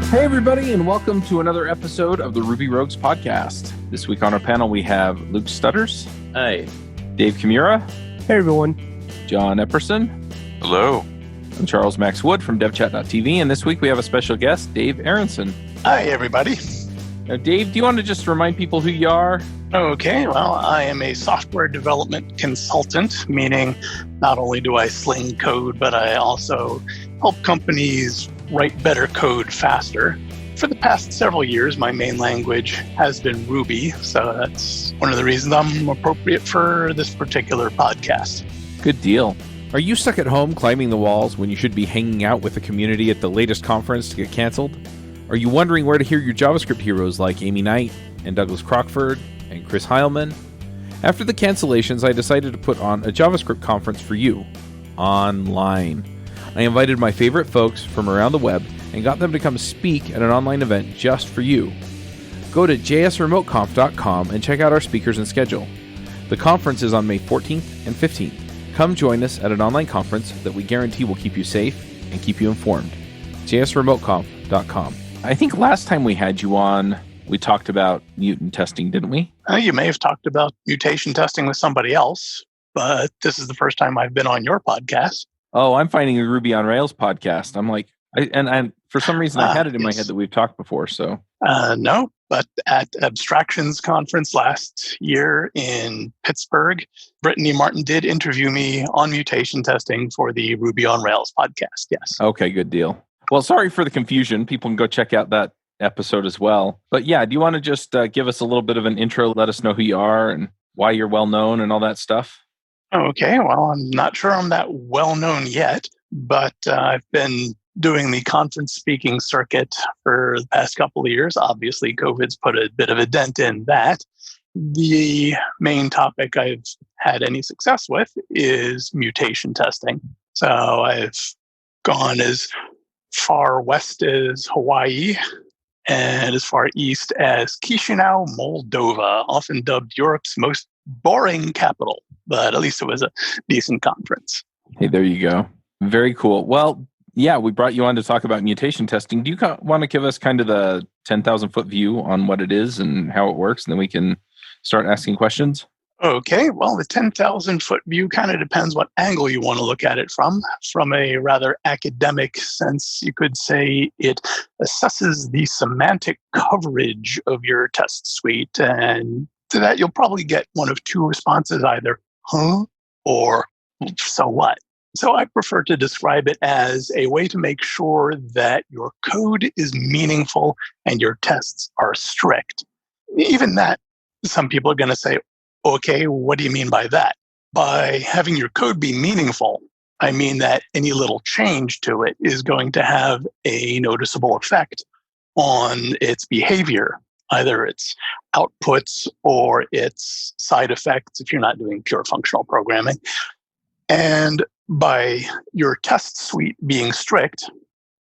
Hey, everybody, and welcome to another episode of the Ruby Rogues podcast. This week on our panel, we have Luke Stutters. Hi. Dave Kimura. Hey, everyone. John Epperson. Hello. And Charles Max Wood from devchat.tv. And this week, we have a special guest, Dave Aronson. Hi, everybody. Now, Dave, do you want to just remind people who you are? Okay, well, I am a software development consultant, meaning not only do I sling code, but I also help companies write better code faster. For the past several years, my main language has been Ruby, so that's one of the reasons I'm appropriate for this particular podcast. Good deal. Are you stuck at home climbing the walls when you should be hanging out with the community at the latest conference to get canceled? Are you wondering where to hear your JavaScript heroes like Amy Knight and Douglas Crockford and Chris Heilman? After the cancellations, I decided to put on a JavaScript conference for you, online. I invited my favorite folks from around the web and got them to come speak at an online event just for you. Go to jsremoteconf.com and check out our speakers and schedule. The conference is on May 14th and 15th. Come join us at an online conference that we guarantee will keep you safe and keep you informed. jsremoteconf.com. I think last time we had you on, we talked about mutant testing, didn't we? You may have talked about mutation testing with somebody else, but this is the first time I've been on your podcast. Oh, I'm finding the Ruby on Rails podcast. I'm like, and for some reason I had it in my head that we've talked before. So no, but at Abstractions conference last year in Pittsburgh, Brittany Martin did interview me on mutation testing for the Ruby on Rails podcast. Yes. Okay, good deal. Well, sorry for the confusion. People can go check out that episode as well. But yeah, do you want to just give us a little bit of an intro? Let us know who you are and why you're well known and all that stuff. Okay, well, I'm not sure I'm that well known yet, but I've been doing the conference speaking circuit for the past couple of years. Obviously, COVID's put a bit of a dent in that. The main topic I've had any success with is mutation testing. So I've gone as far west as Hawaii and as far east as Chisinau, Moldova, often dubbed Europe's most boring capital. But at least it was a decent conference. Hey, there you go. Very cool. Well, yeah, we brought you on to talk about mutation testing. Do you want to give us kind of the 10,000 foot view on what it is and how it works? And then we can start asking questions. Okay, well, the 10,000 foot view kind of depends what angle you want to look at it from. From a rather academic sense, you could say it assesses the semantic coverage of your test suite. And to that, you'll probably get one of two responses, either huh or so what. So I prefer to describe it as a way to make sure that your code is meaningful and your tests are strict. Even that, some people are going to say, okay, what do you mean by that? By having your code be meaningful, I mean that any little change to it is going to have a noticeable effect on its behavior, either its outputs or its side effects if you're not doing pure functional programming. And by your test suite being strict,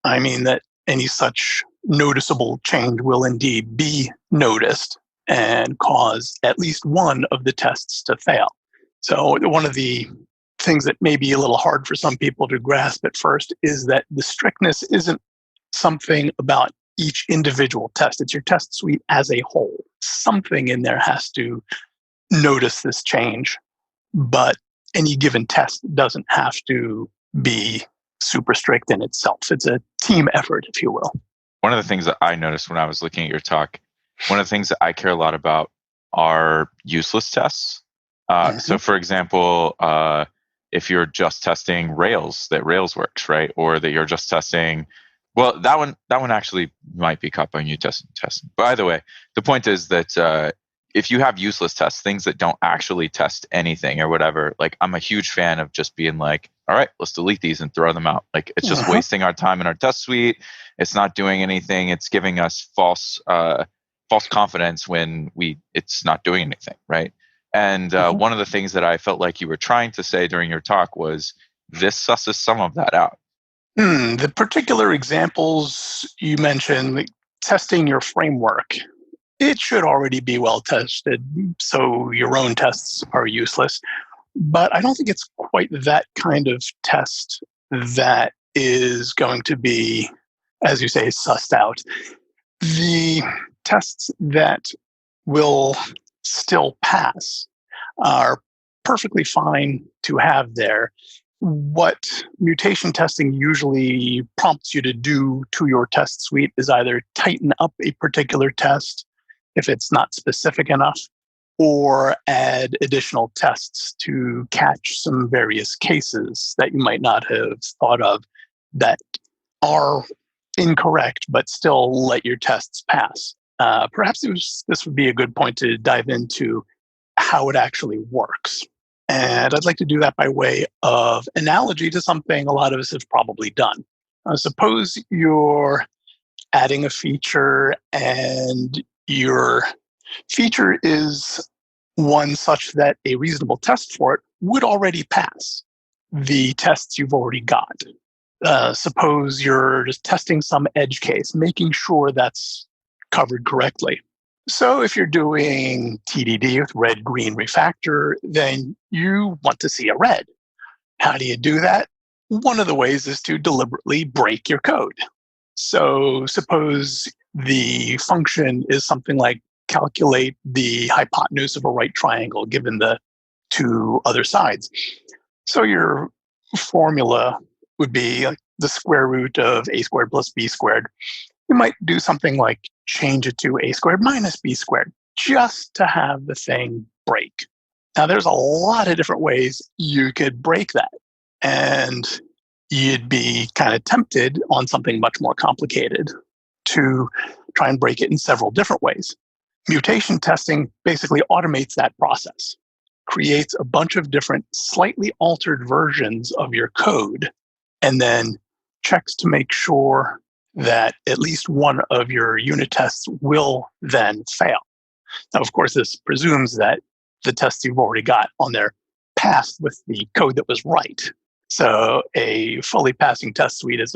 I mean that any such noticeable change will indeed be noticed and cause at least one of the tests to fail. So one of the things that may be a little hard for some people to grasp at first is that the strictness isn't something about each individual test. It's your test suite as a whole. Something in there has to notice this change, but any given test doesn't have to be super strict in itself. It's a team effort, if you will. One of the things that I noticed when I was looking at your talk, one of the things that I care a lot about are useless tests. So for example, if you're just testing Rails, that Rails works, right? Or that you're just testing, well, that one actually might be caught by mutation testing. By the way, the point is that if you have useless tests, things that don't actually test anything or whatever, like I'm a huge fan of just being like, all right, let's delete these and throw them out. Like it's just wasting our time in our test suite. It's not doing anything. It's giving us false confidence when it's not doing anything, right? And one of the things that I felt like you were trying to say during your talk was this susses some of that out. The particular examples you mentioned, like testing your framework, it should already be well tested, so your own tests are useless. But I don't think it's quite that kind of test that is going to be as you say, sussed out. The tests that will still pass are perfectly fine to have there. What mutation testing usually prompts you to do to your test suite is either tighten up a particular test if it's not specific enough, or add additional tests to catch some various cases that you might not have thought of that are incorrect, but still let your tests pass. Perhaps this would be a good point to dive into how it actually works. And I'd like to do that by way of analogy to something a lot of us have probably done. Suppose you're adding a feature and your feature is one such that a reasonable test for it would already pass the tests you've already got. Suppose you're just testing some edge case, making sure that's covered correctly. So if you're doing TDD with red-green refactor, then you want to see a red. How do you do that? One of the ways is to deliberately break your code. So suppose the function is something like calculate the hypotenuse of a right triangle given the two other sides. So your formula would be like the square root of a squared plus b squared. You might do something like change it to a squared minus b squared just to have the thing break. Now, there's a lot of different ways you could break that. And you'd be kind of tempted on something much more complicated to try and break it in several different ways. Mutation testing basically automates that process, creates a bunch of different slightly altered versions of your code, and then checks to make sure that at least one of your unit tests will then fail. Now, of course, this presumes that the tests you've already got on there passed with the code that was right. So a fully passing test suite is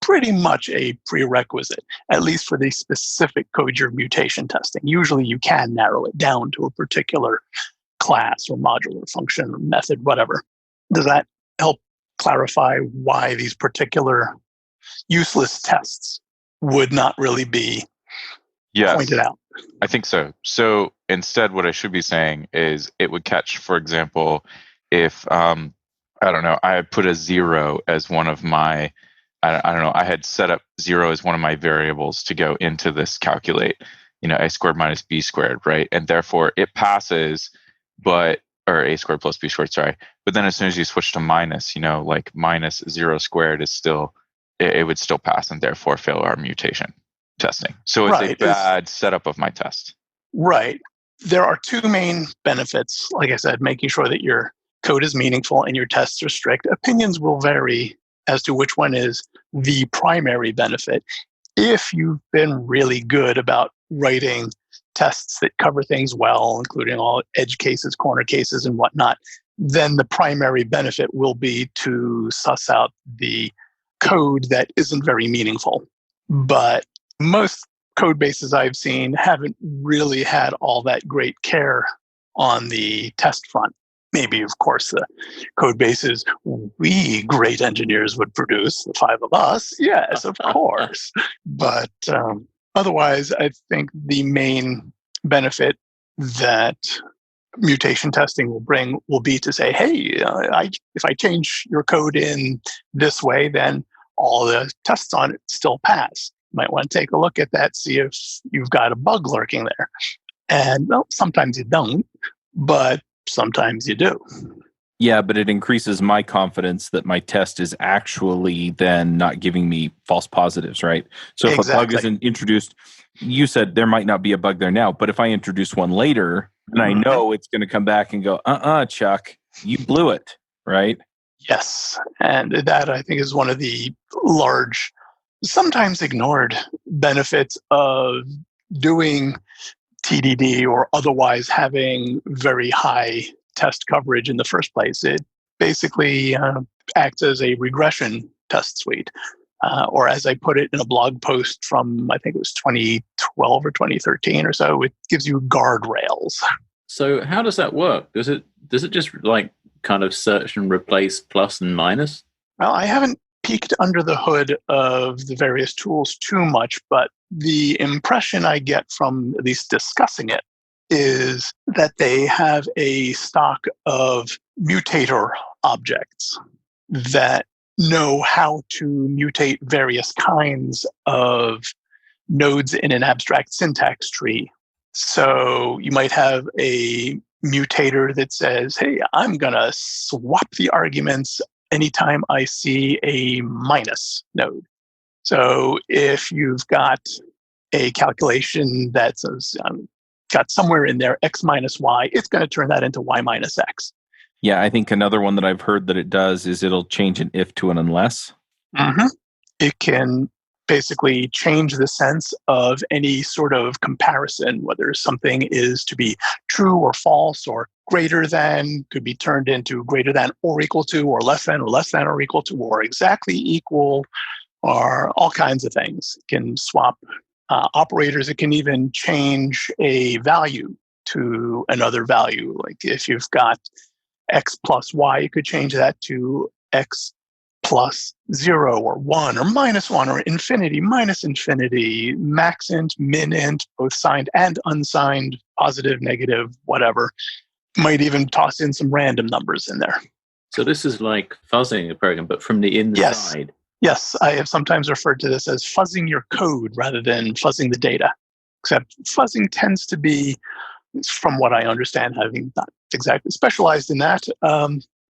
pretty much a prerequisite, at least for the specific code you're mutation testing. Usually you can narrow it down to a particular class or module or function or method, whatever. Does that help clarify why these particular useless tests would not really be pointed out? I think so. So instead, what I should be saying is it would catch, for example, if, I don't know, I had put a 0 as one of my, I don't know, I had set up 0 as one of my variables to go into this calculate, a squared minus b squared, right? And therefore it passes, or a squared plus b squared, sorry. But then as soon as you switch to minus, like minus 0 squared is still, it would still pass and therefore fail our mutation testing. So it's a bad setup of my test. Right. There are two main benefits. Like I said, making sure that your code is meaningful and your tests are strict. Opinions will vary as to which one is the primary benefit. If you've been really good about writing tests that cover things well, including all edge cases, corner cases, and whatnot, then the primary benefit will be to suss out the code that isn't very meaningful. But most code bases I've seen haven't really had all that great care on the test front. Maybe, of course, the code bases we great engineers would produce, the 5 of us, yes, of course. But otherwise, I think the main benefit that mutation testing will bring will be to say, hey, if I change your code in this way, then all the tests on it still pass. You might want to take a look at that, see if you've got a bug lurking there. And well, sometimes you don't, but sometimes you do. Yeah, but it increases my confidence that my test is actually then not giving me false positives, right? So if a bug isn't introduced, you said there might not be a bug there now, but if I introduce one later, and I know it's going to come back and go, Chuck, you blew it, right? Yes. And that, I think, is one of the large, sometimes ignored benefits of doing TDD or otherwise having very high test coverage in the first place. It basically acts as a regression test suite. Or as I put it in a blog post from, I think it was 2012 or 2013 or so, it gives you guardrails. So how does that work? Does it just like kind of search and replace plus and minus? Well, I haven't peeked under the hood of the various tools too much, but the impression I get from at least discussing it is that they have a stock of mutator objects that know how to mutate various kinds of nodes in an abstract syntax tree. So you might have a mutator that says, hey, I'm going to swap the arguments anytime I see a minus node. So if you've got a calculation that's got somewhere in there x minus y, it's going to turn that into y minus x. Yeah, I think another one that I've heard that it does is it'll change an if to an unless. Mm-hmm. It can basically change the sense of any sort of comparison, whether something is to be true or false or greater than, could be turned into greater than or equal to, or less than or equal to, or exactly equal, or all kinds of things. It can swap operators. It can even change a value to another value. Like if you've got x plus y, you could change that to x plus 0 or 1 or minus 1 or infinity minus infinity, max int, min int, both signed and unsigned, positive, negative, whatever. Might even toss in some random numbers in there. So this is like fuzzing a program, but from the inside. Yes, I have sometimes referred to this as fuzzing your code rather than fuzzing the data. Except fuzzing tends to be, from what I understand, having not exactly specialized in that,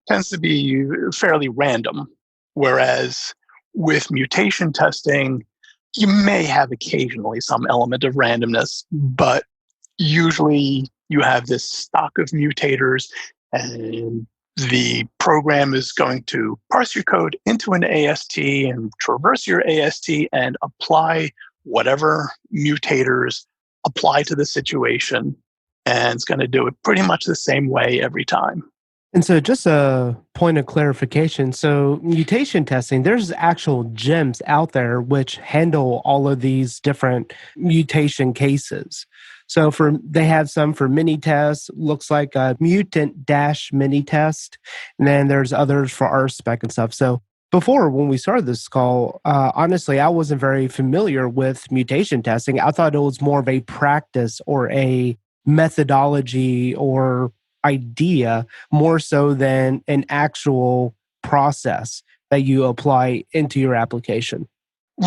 tends to be fairly random. Whereas with mutation testing, you may have occasionally some element of randomness, but usually you have this stock of mutators, and the program is going to parse your code into an AST and traverse your AST and apply whatever mutators apply to the situation. And it's going to do it pretty much the same way every time. And so just a point of clarification. So mutation testing, there's actual gems out there which handle all of these different mutation cases. So they have some for mini tests, looks like a mutant dash mini test. And then there's others for RSpec and stuff. So before, when we started this call, honestly, I wasn't very familiar with mutation testing. I thought it was more of a practice or a methodology or idea more so than an actual process that you apply into your application.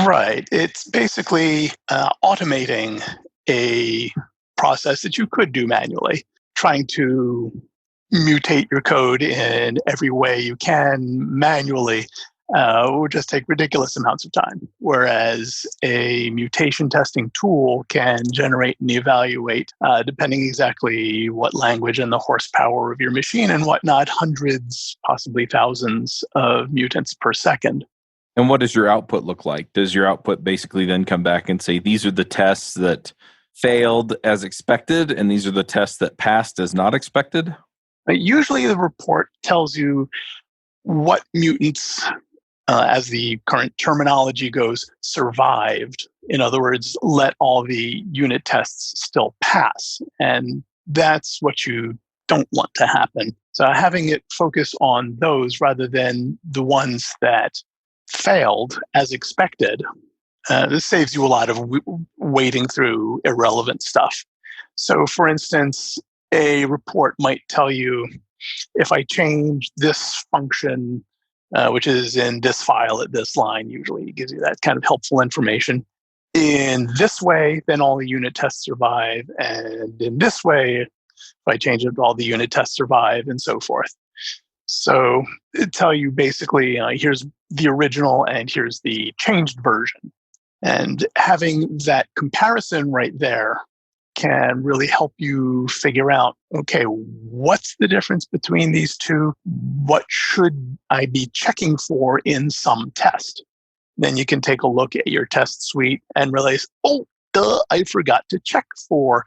Right. It's basically automating a process that you could do manually, trying to mutate your code in every way you can manually would just take ridiculous amounts of time. Whereas a mutation testing tool can generate and evaluate, depending exactly what language and the horsepower of your machine and whatnot, hundreds, possibly thousands of mutants per second. And what does your output look like? Does your output basically then come back and say, these are the tests that failed as expected, and these are the tests that passed as not expected? Usually the report tells you what mutants, as the current terminology goes, survived. In other words, let all the unit tests still pass. And that's what you don't want to happen. So having it focus on those rather than the ones that failed as expected, this saves you a lot of wading through irrelevant stuff. So for instance, a report might tell you, if I change this function, which is in this file at this line, usually it gives you that kind of helpful information. In this way, then all the unit tests survive. And in this way, if I change it, all the unit tests survive, and so forth. So it tell you basically, here's the original and here's the changed version. And having that comparison right there can really help you figure out, okay, what's the difference between these two? What should I be checking for in some test? Then you can take a look at your test suite and realize, oh, duh, I forgot to check for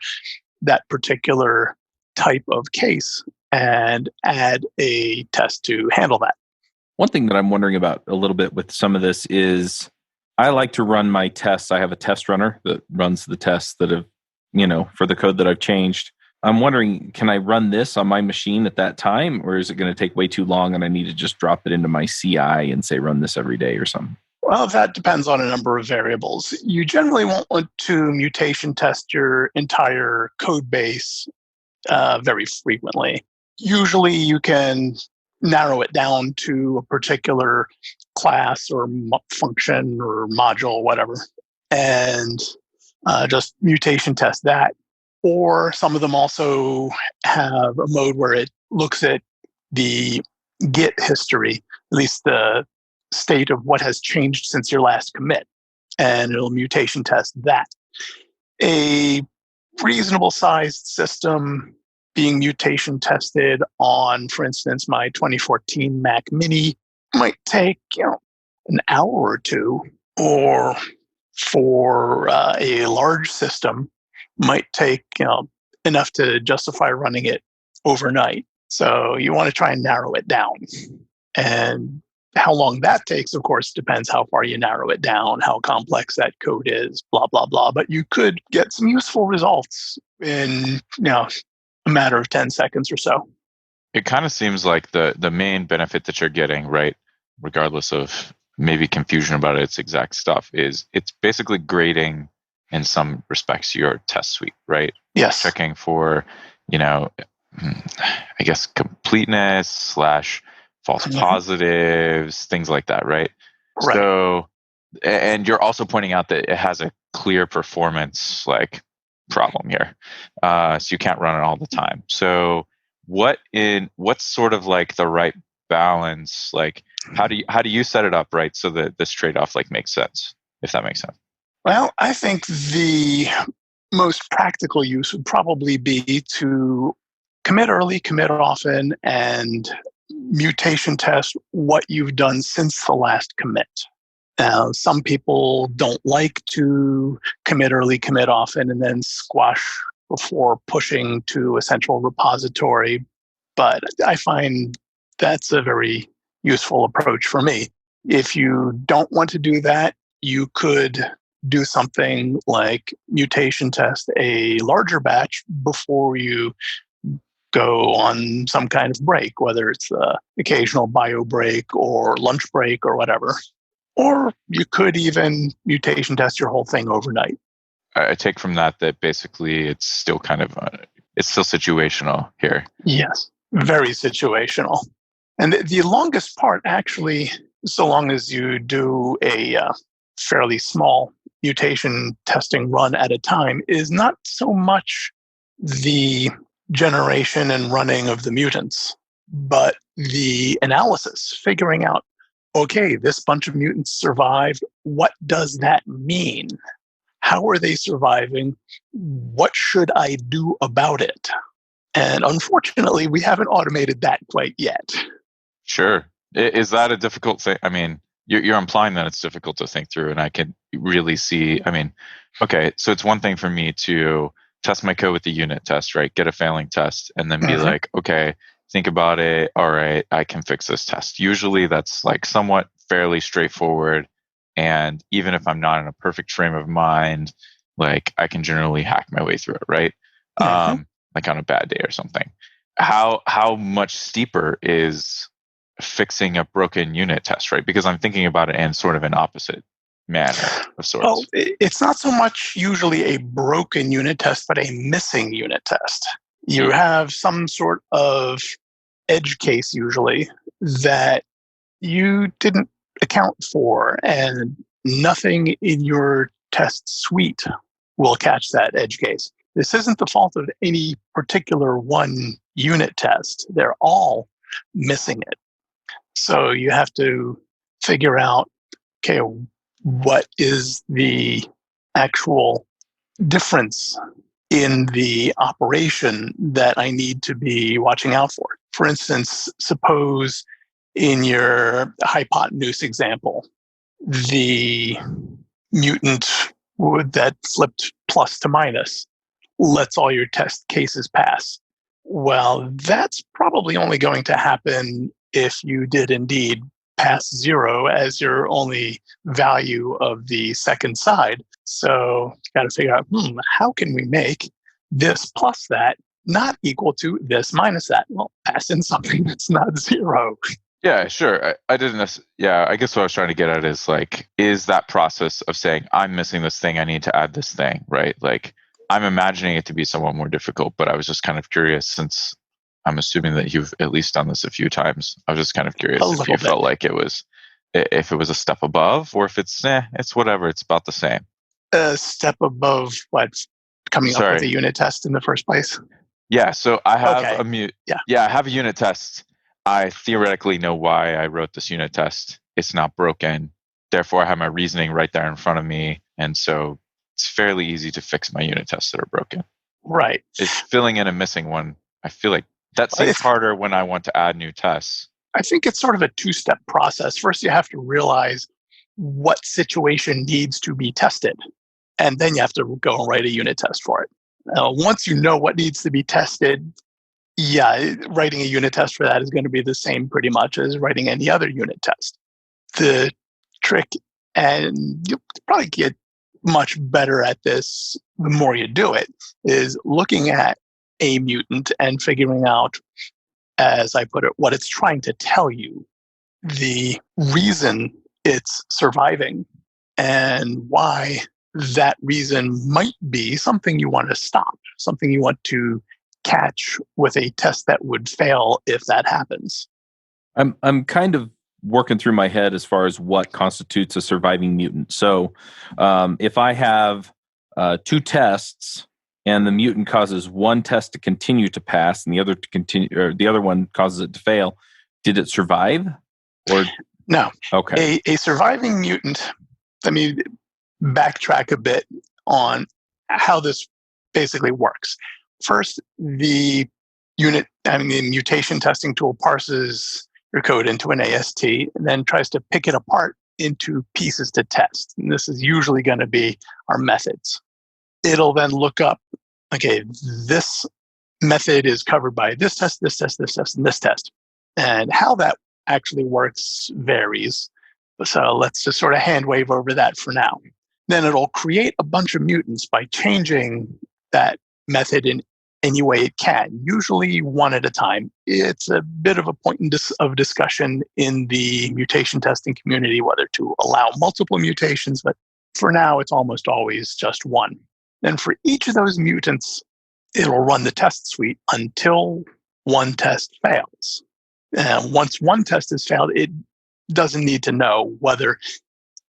that particular type of case and add a test to handle that. One thing that I'm wondering about a little bit with some of this is I like to run my tests. I have a test runner that runs the tests that have, for the code that I've changed. I'm wondering, can I run this on my machine at that time, or is it going to take way too long and I need to just drop it into my CI and say run this every day or something? Well, that depends on a number of variables. You generally won't want to mutation test your entire code base very frequently. Usually you can narrow it down to a particular class or function or module, whatever, and just mutation test that. Or some of them also have a mode where it looks at the Git history, at least the state of what has changed since your last commit, and it'll mutation test that. A reasonable sized system being mutation tested on, for instance, my 2014 Mac Mini might take an hour or two, or for a large system might take enough to justify running it overnight. So you want to try and narrow it down. And how long that takes, of course, depends how far you narrow it down, how complex that code is, blah, blah, blah. But you could get some useful results in a matter of 10 seconds or so. It kind of seems like the main benefit that you're getting, right, regardless of maybe confusion about its exact stuff, is it's basically grading in some respects your test suite, right? Yes. Checking for, I guess, completeness / false positives, things like that, right? Right. So, and you're also pointing out that it has a clear performance problem here. So you can't run it all the time. So what's sort of the right balance? How do you set it up right so that this trade-off makes sense, if that makes sense? Well, I think the most practical use would probably be to commit early, commit often, and mutation test what you've done since the last commit. Now, some people don't like to commit early, commit often, and then squash before pushing to a central repository. But I find that's a very useful approach for me. If you don't want to do that, you could do something like mutation test a larger batch before you go on some kind of break, whether it's the occasional bio break or lunch break or whatever. Or you could even mutation test your whole thing overnight. I take from that basically it's still it's still situational here. Yes, very situational. And the longest part, actually, so long as you do a fairly small mutation testing run at a time, is not so much the generation and running of the mutants, but the analysis, figuring out, okay, this bunch of mutants survived. What does that mean? How are they surviving? What should I do about it? And unfortunately, we haven't automated that quite yet. Sure. Is that a difficult thing? I mean, you're implying that it's difficult to think through, and I can really see, okay, so it's one thing for me to test my code with the unit test, right? Get a failing test, and then be like, okay, think about it. All right, I can fix this test. Usually that's somewhat fairly straightforward. And even if I'm not in a perfect frame of mind, I can generally hack my way through it, right? On a bad day or something. How much steeper is fixing a broken unit test, right? Because I'm thinking about it in sort of an opposite manner of sorts. Oh, it's not so much usually a broken unit test, but a missing unit test. You have some sort of edge case usually that you didn't account for, and nothing in your test suite will catch that edge case. This isn't the fault of any particular one unit test. They're all missing it. So you have to figure out, okay, what is the actual difference in the operation that I need to be watching out for? For instance, suppose in your hypotenuse example, the mutant that flipped plus to minus lets all your test cases pass. Well, that's probably only going to happen if you did indeed pass 0 as your only value of the second side. So you got to figure out, how can we make this plus that not equal to this minus that. Well, pass in something that's not 0. Yeah, sure. I didn't. Yeah, I guess what I was trying to get at is like, is that process of saying I'm missing this thing, I need to add this thing, right? Like, I'm imagining it to be somewhat more difficult, but I was just kind of curious since I'm assuming that you've at least done this a few times. I was just kind of curious if you felt like if it was a step above, or if it's whatever, it's about the same. A step above what? Coming up with a unit test in the first place? Yeah, so I have I have a unit test. I theoretically know why I wrote this unit test. It's not broken. Therefore, I have my reasoning right there in front of me. And so it's fairly easy to fix my unit tests that are broken. Right. It's filling in a missing one. I feel like that seems harder when I want to add new tests. I think it's sort of a 2-step process. First, you have to realize what situation needs to be tested. And then you have to go and write a unit test for it. Once you know what needs to be tested, writing a unit test for that is going to be the same pretty much as writing any other unit test. The trick, and you'll probably get much better at this the more you do it, is looking at a mutant and figuring out, as I put it, what it's trying to tell you, the reason it's surviving, and why that reason might be something you want to stop, something you want to catch with a test that would fail if that happens. I'm kind of working through my head as far as what constitutes a surviving mutant. So if I have 2 tests and the mutant causes one test to continue to pass and the other to continue, or the other one causes it to fail, did it survive? Or no? Okay. A surviving mutant. Let me backtrack a bit on how this basically works. First, the mutation testing tool parses your code into an AST and then tries to pick it apart into pieces to test. And this is usually going to be our methods. It'll then look up, okay, this method is covered by this test, this test, this test, and this test. And how that actually works varies. So let's just sort of hand wave over that for now. Then it'll create a bunch of mutants by changing that method in any way it can, usually one at a time. It's a bit of a point of discussion in the mutation testing community whether to allow multiple mutations, but for now it's almost always just one. Then for each of those mutants, it'll run the test suite until one test fails. And once one test has failed, it doesn't need to know whether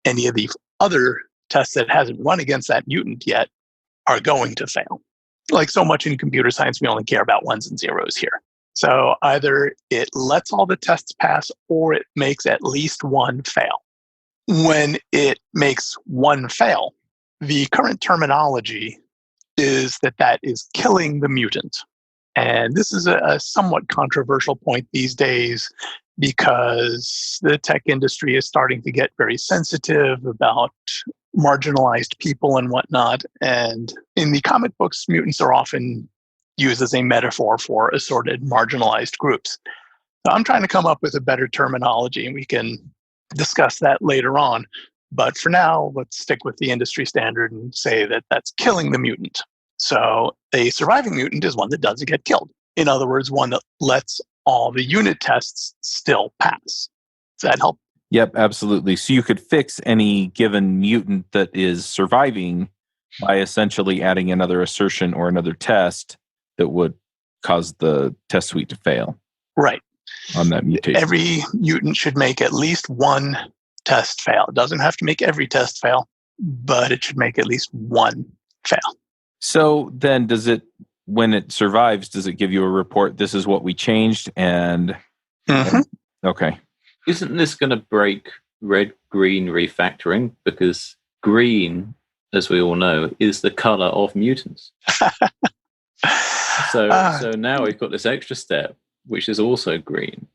any of the other tests that hasn't run against that mutant yet are going to fail. Like so much in computer science, we only care about ones and zeros here. So either it lets all the tests pass or it makes at least one fail. When it makes one fail, the current terminology is that is killing the mutant. And this is a somewhat controversial point these days because the tech industry is starting to get very sensitive about marginalized people and whatnot. And in the comic books, mutants are often used as a metaphor for assorted marginalized groups. So I'm trying to come up with a better terminology, and we can discuss that later on. But for now, let's stick with the industry standard and say that that's killing the mutant. So a surviving mutant is one that doesn't get killed. In other words, one that lets all the unit tests still pass. Does that help? Yep, absolutely. So you could fix any given mutant that is surviving by essentially adding another assertion or another test that would cause the test suite to fail. Right. On that mutation. Every mutant should make at least one test fail. It doesn't have to make every test fail, but it should make at least one fail. So then when it survives, does it give you a report, this is what we changed? And okay. Isn't this going to break red-green refactoring? Because green, as we all know, is the color of mutants. So now we've got this extra step, which is also green.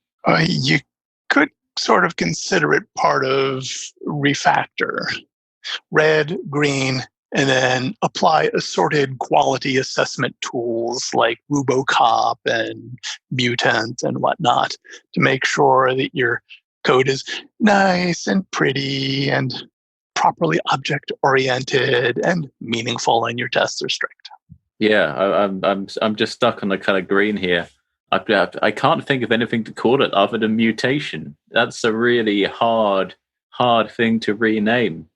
You could sort of consider it part of refactor. Red, green, and then apply assorted quality assessment tools like RuboCop and Mutant and whatnot to make sure that your code is nice and pretty and properly object-oriented and meaningful and your tests are strict. Yeah, I'm just stuck on the color green here. I can't think of anything to call it other than mutation. That's a really hard thing to rename.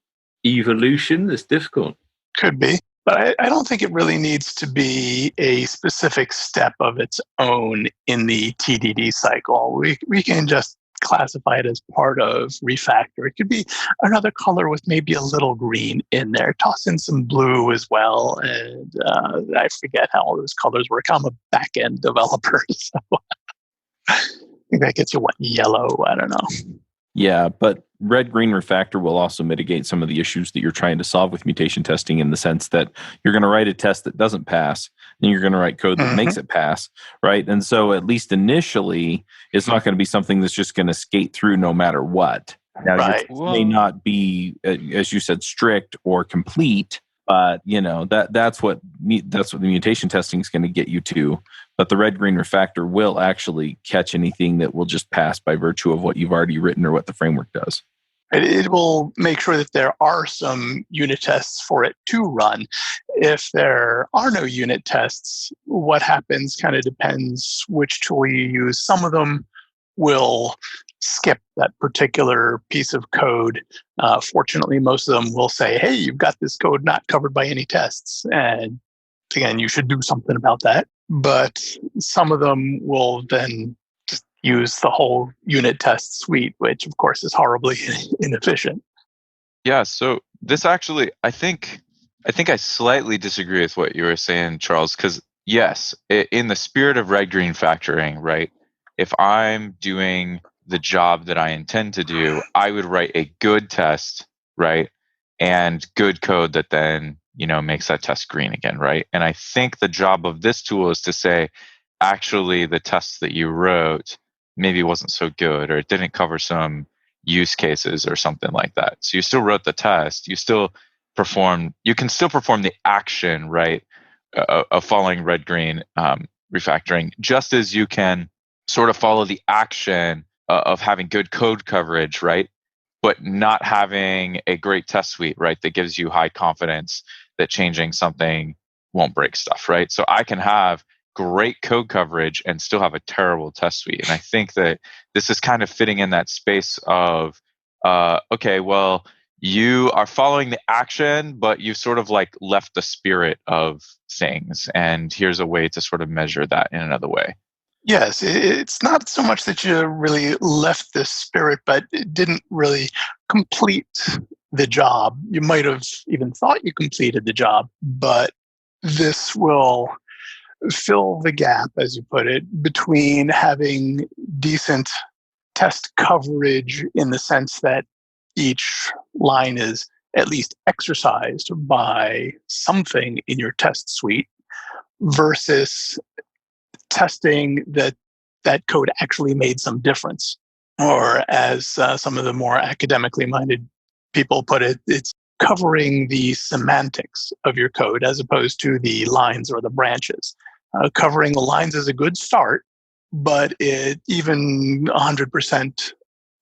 Evolution is difficult. Could be. But I don't think it really needs to be a specific step of its own in the TDD cycle. We can just classify it as part of refactor. It could be another color with maybe a little green in there. Toss in some blue as well. And I forget how all those colors work. I'm a back-end developer, so I think that gets you what, yellow? I don't know. Yeah, but red-green refactor will also mitigate some of the issues that you're trying to solve with mutation testing, in the sense that you're going to write a test that doesn't pass, and you're going to write code that makes it pass, right? And so at least initially, it's not going to be something that's just going to skate through no matter what. Now, your test may not be, as you said, strict or complete, but that's what the mutation testing is going to get you to. But the red-green refactor will actually catch anything that will just pass by virtue of what you've already written or what the framework does. It will make sure that there are some unit tests for it to run. If there are no unit tests, what happens kind of depends which tool you use. Some of them will skip that particular piece of code. Fortunately, most of them will say, hey, you've got this code not covered by any tests. And again, you should do something about that. But some of them will then just use the whole unit test suite, which of course is horribly inefficient. Yeah, so this actually, I think I slightly disagree with what you were saying, Charles, because yes, in the spirit of red-green factoring, right, if I'm doing the job that I intend to do, I would write a good test, right, and good code that then makes that test green again, right? And I think the job of this tool is to say, actually, the test that you wrote maybe wasn't so good, or it didn't cover some use cases or something like that. So you still wrote the test, you can still perform the action, right, of following red-green refactoring, just as you can sort of follow the action of having good code coverage, right? But not having a great test suite, right, that gives you high confidence that changing something won't break stuff, right? So I can have great code coverage and still have a terrible test suite. And I think that this is kind of fitting in that space of, okay, well, you are following the action, but you sort of like left the spirit of things. And here's a way to sort of measure that in another way. Yes, it's not so much that you really left the spirit, but it didn't really complete the job. You might have even thought you completed the job, but this will fill the gap, as you put it, between having decent test coverage in the sense that each line is at least exercised by something in your test suite versus testing that code actually made some difference. Or as some of the more academically minded people put it, it's covering the semantics of your code as opposed to the lines or the branches. Covering the lines is a good start, but even 100%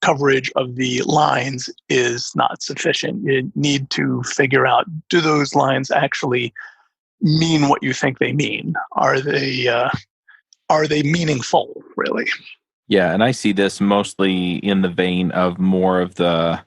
coverage of the lines is not sufficient. You need to figure out, do those lines actually mean what you think they mean? Are they meaningful, really? Yeah, and I see this mostly in the vein of more of the,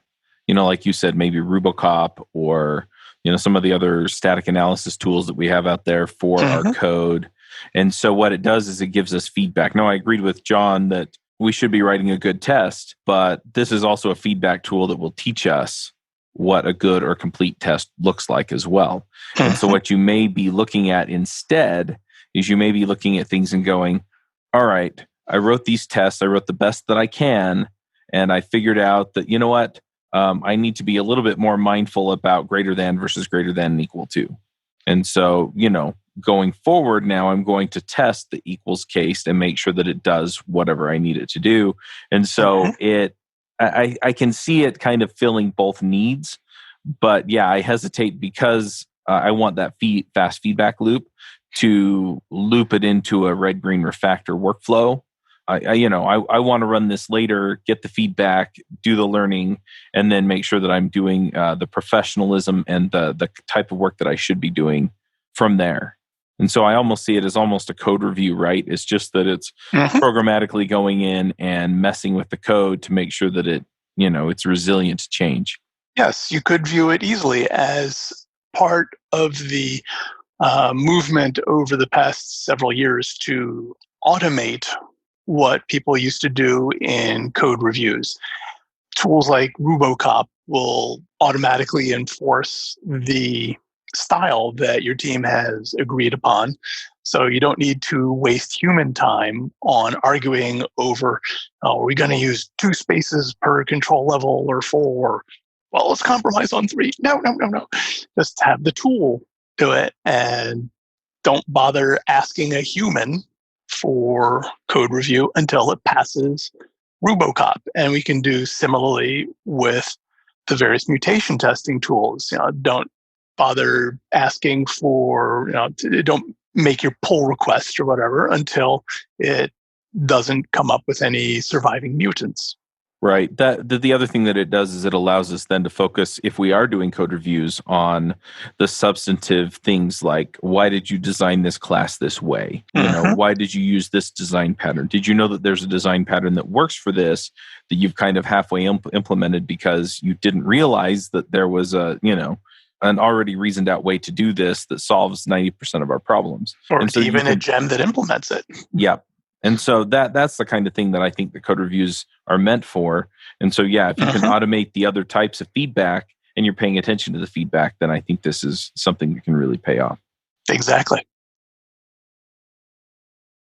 like you said, maybe Rubocop or, some of the other static analysis tools that we have out there for our code. And so what it does is it gives us feedback. Now, I agreed with John that we should be writing a good test, but this is also a feedback tool that will teach us what a good or complete test looks like as well. And so what you may be looking at instead is you may be looking at things and going, all right, I wrote these tests, I wrote the best that I can, and I figured out that, you know what, I need to be a little bit more mindful about greater than versus greater than and equal to. And so, going forward now, I'm going to test the equals case and make sure that it does whatever I need it to do. And so I can see it kind of filling both needs. But yeah, I hesitate because I want that fast feedback loop to loop it into a red-green refactor workflow. I want to run this later, get the feedback, do the learning, and then make sure that I'm doing the professionalism and the type of work that I should be doing from there. And so I almost see it as almost a code review, right? It's just that it's programmatically going in and messing with the code to make sure that it's resilient to change. Yes, you could view it easily as part of the movement over the past several years to automate what people used to do in code reviews. Tools like Rubocop will automatically enforce the style that your team has agreed upon. So you don't need to waste human time on arguing over, are we going to use 2 spaces per control level or 4? Well, let's compromise on 3. No. Just have the tool do it and don't bother asking a human for code review until it passes Rubocop. And we can do similarly with the various mutation testing tools. Don't bother asking for, don't make your pull request or whatever until it doesn't come up with any surviving mutants. Right. The other thing that it does is it allows us then to focus, if we are doing code reviews, on the substantive things like, why did you design this class this way? Why did you use this design pattern? Did you know that there's a design pattern that works for this that you've kind of halfway implemented because you didn't realize that there was an already reasoned out way to do this that solves 90% of our problems. Or even a gem that implements it. Yep. And so that's the kind of thing that I think the code reviews are meant for. And so, if you can automate the other types of feedback and you're paying attention to the feedback, then I think this is something that can really pay off. Exactly.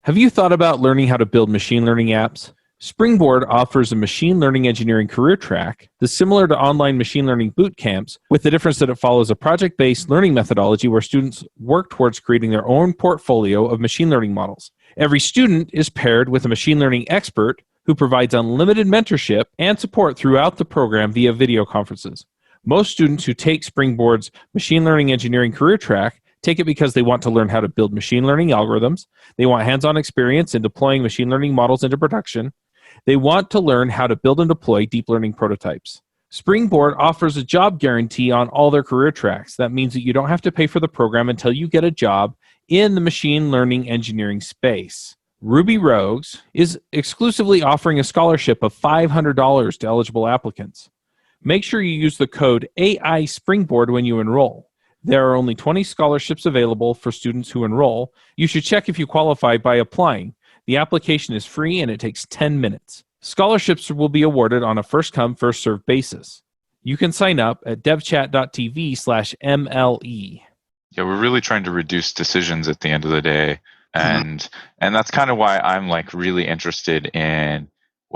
Have you thought about learning how to build machine learning apps? Springboard offers a machine learning engineering career track that's similar to online machine learning boot camps, with the difference that it follows a project-based learning methodology where students work towards creating their own portfolio of machine learning models. Every student is paired with a machine learning expert who provides unlimited mentorship and support throughout the program via video conferences. Most students who take Springboard's machine learning engineering career track take it because they want to learn how to build machine learning algorithms, they want hands-on experience in deploying machine learning models into production, they want to learn how to build and deploy deep learning prototypes. Springboard offers a job guarantee on all their career tracks. That means that you don't have to pay for the program until you get a job in the machine learning engineering space. Ruby Rogues is exclusively offering a scholarship of $500 to eligible applicants. Make sure you use the code AI Springboard when you enroll. There are only 20 scholarships available for students who enroll. You should check if you qualify by applying. The application is free and it takes 10 minutes. Scholarships will be awarded on a first-come, first-served basis. You can sign up at devchat.tv/MLE. Yeah, we're really trying to reduce decisions at the end of the day. And that's kind of why I'm really interested in,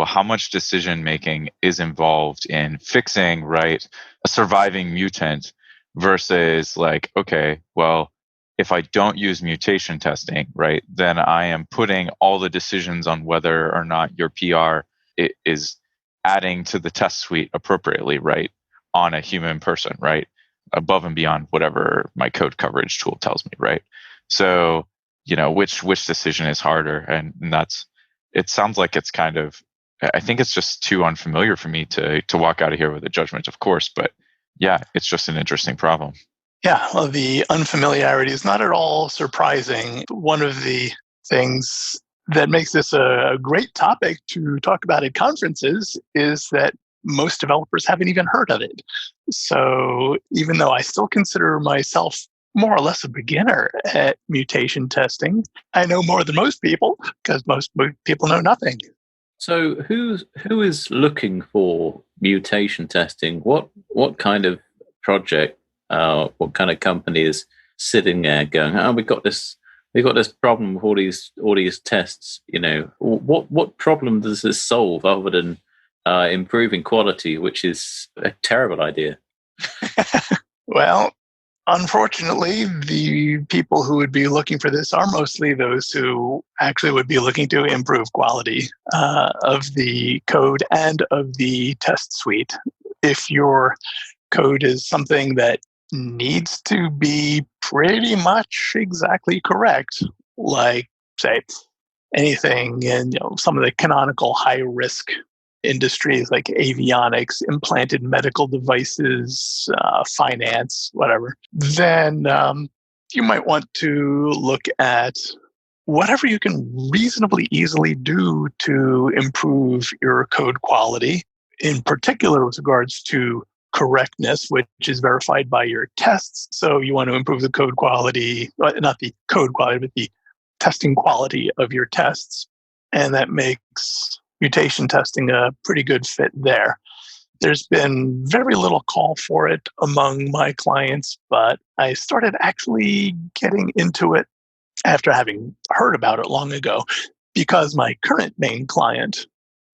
how much decision making is involved in fixing, a surviving mutant versus if I don't use mutation testing, then I am putting all the decisions on whether or not your PR is adding to the test suite appropriately, on a human person, above and beyond whatever my code coverage tool tells me, So, which decision is harder? And it sounds like it's I think it's just too unfamiliar for me to walk out of here with a judgment, of course, but yeah, it's just an interesting problem. Yeah, well, the unfamiliarity is not at all surprising. One of the things that makes this a great topic to talk about at conferences is that most developers haven't even heard of it. So even though I still consider myself more or less a beginner at mutation testing, I know more than most people because most people know nothing. So who is looking for mutation testing? What kind of project? What kind of company is sitting there going, we've got this problem with all these tests, what problem does this solve other than improving quality, which is a terrible idea? Well, unfortunately, the people who would be looking for this are mostly those who actually would be looking to improve quality of the code and of the test suite. If your code is something that needs to be pretty much exactly correct, like, say, anything in some of the canonical high-risk industries like avionics, implanted medical devices, finance, whatever, then you might want to look at whatever you can reasonably easily do to improve your code quality, in particular with regards to correctness, which is verified by your tests. So you want to improve the code quality, not the code quality, but the testing quality of your tests. And that makes mutation testing a pretty good fit there. There's been very little call for it among my clients, but I started actually getting into it after having heard about it long ago, because my current main client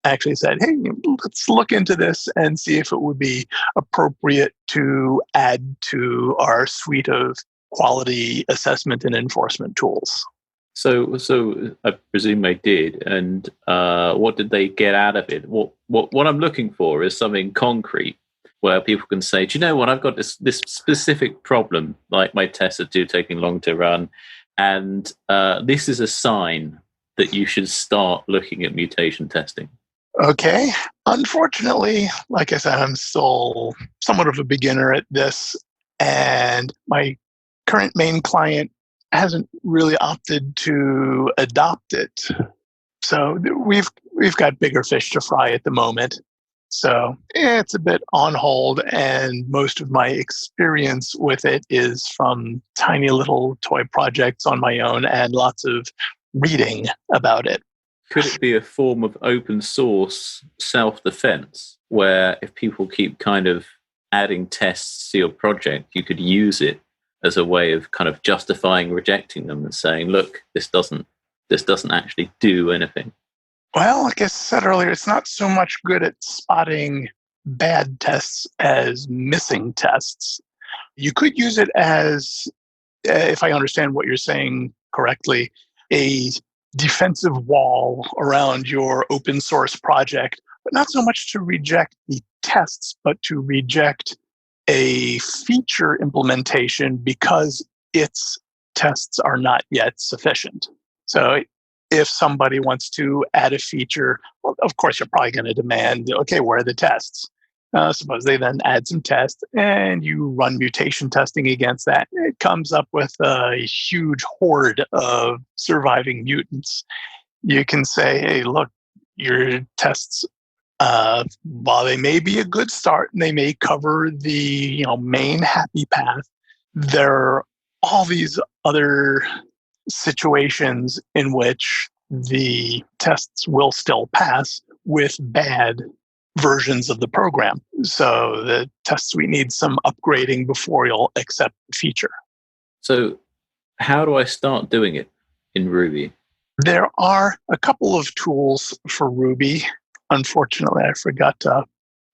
actually said, hey, let's look into this and see if it would be appropriate to add to our suite of quality assessment and enforcement tools. So I presume they did, and what did they get out of it? What I'm looking for is something concrete where people can say, do you know what? I've got this specific problem, like my tests are taking long to run, and this is a sign that you should start looking at mutation testing. Okay. Unfortunately, like I said, I'm still somewhat of a beginner at this, and my current main client hasn't really opted to adopt it. So we've got bigger fish to fry at the moment. So it's a bit on hold, and most of my experience with it is from tiny little toy projects on my own and lots of reading about it. Could it be a form of open source self-defense where if people keep kind of adding tests to your project, you could use it as a way of kind of justifying rejecting them and saying, look, this doesn't actually do anything? Well, like I said earlier, it's not so much good at spotting bad tests as missing tests. You could use it as, if I understand what you're saying correctly, a defensive wall around your open source project, but not so much to reject the tests, but to reject a feature implementation because its tests are not yet sufficient. So if somebody wants to add a feature, well, of course, you're probably going to demand, okay, where are the tests? Suppose they then add some tests and you run mutation testing against that. It comes up with a huge horde of surviving mutants. You can say, hey, look, your tests, while they may be a good start and they may cover the main happy path, there are all these other situations in which the tests will still pass with bad versions of the program. So the test suite needs some upgrading before you'll accept the feature. So how do I start doing it in Ruby? There are a couple of tools for Ruby. Unfortunately, I forgot to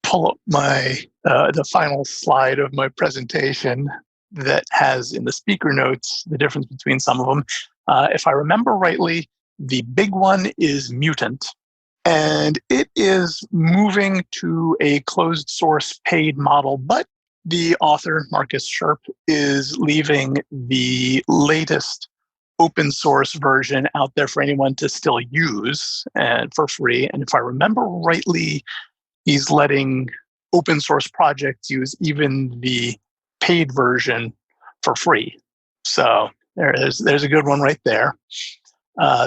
pull up my the final slide of my presentation that has in the speaker notes the difference between some of them. If I remember rightly, the big one is Mutant, and it is moving to a closed source paid model, but the author, Marcus Sherp, is leaving the latest open source version out there for anyone to still use and for free. And if I remember rightly, he's letting open source projects use even the paid version for free. So there's a good one right there.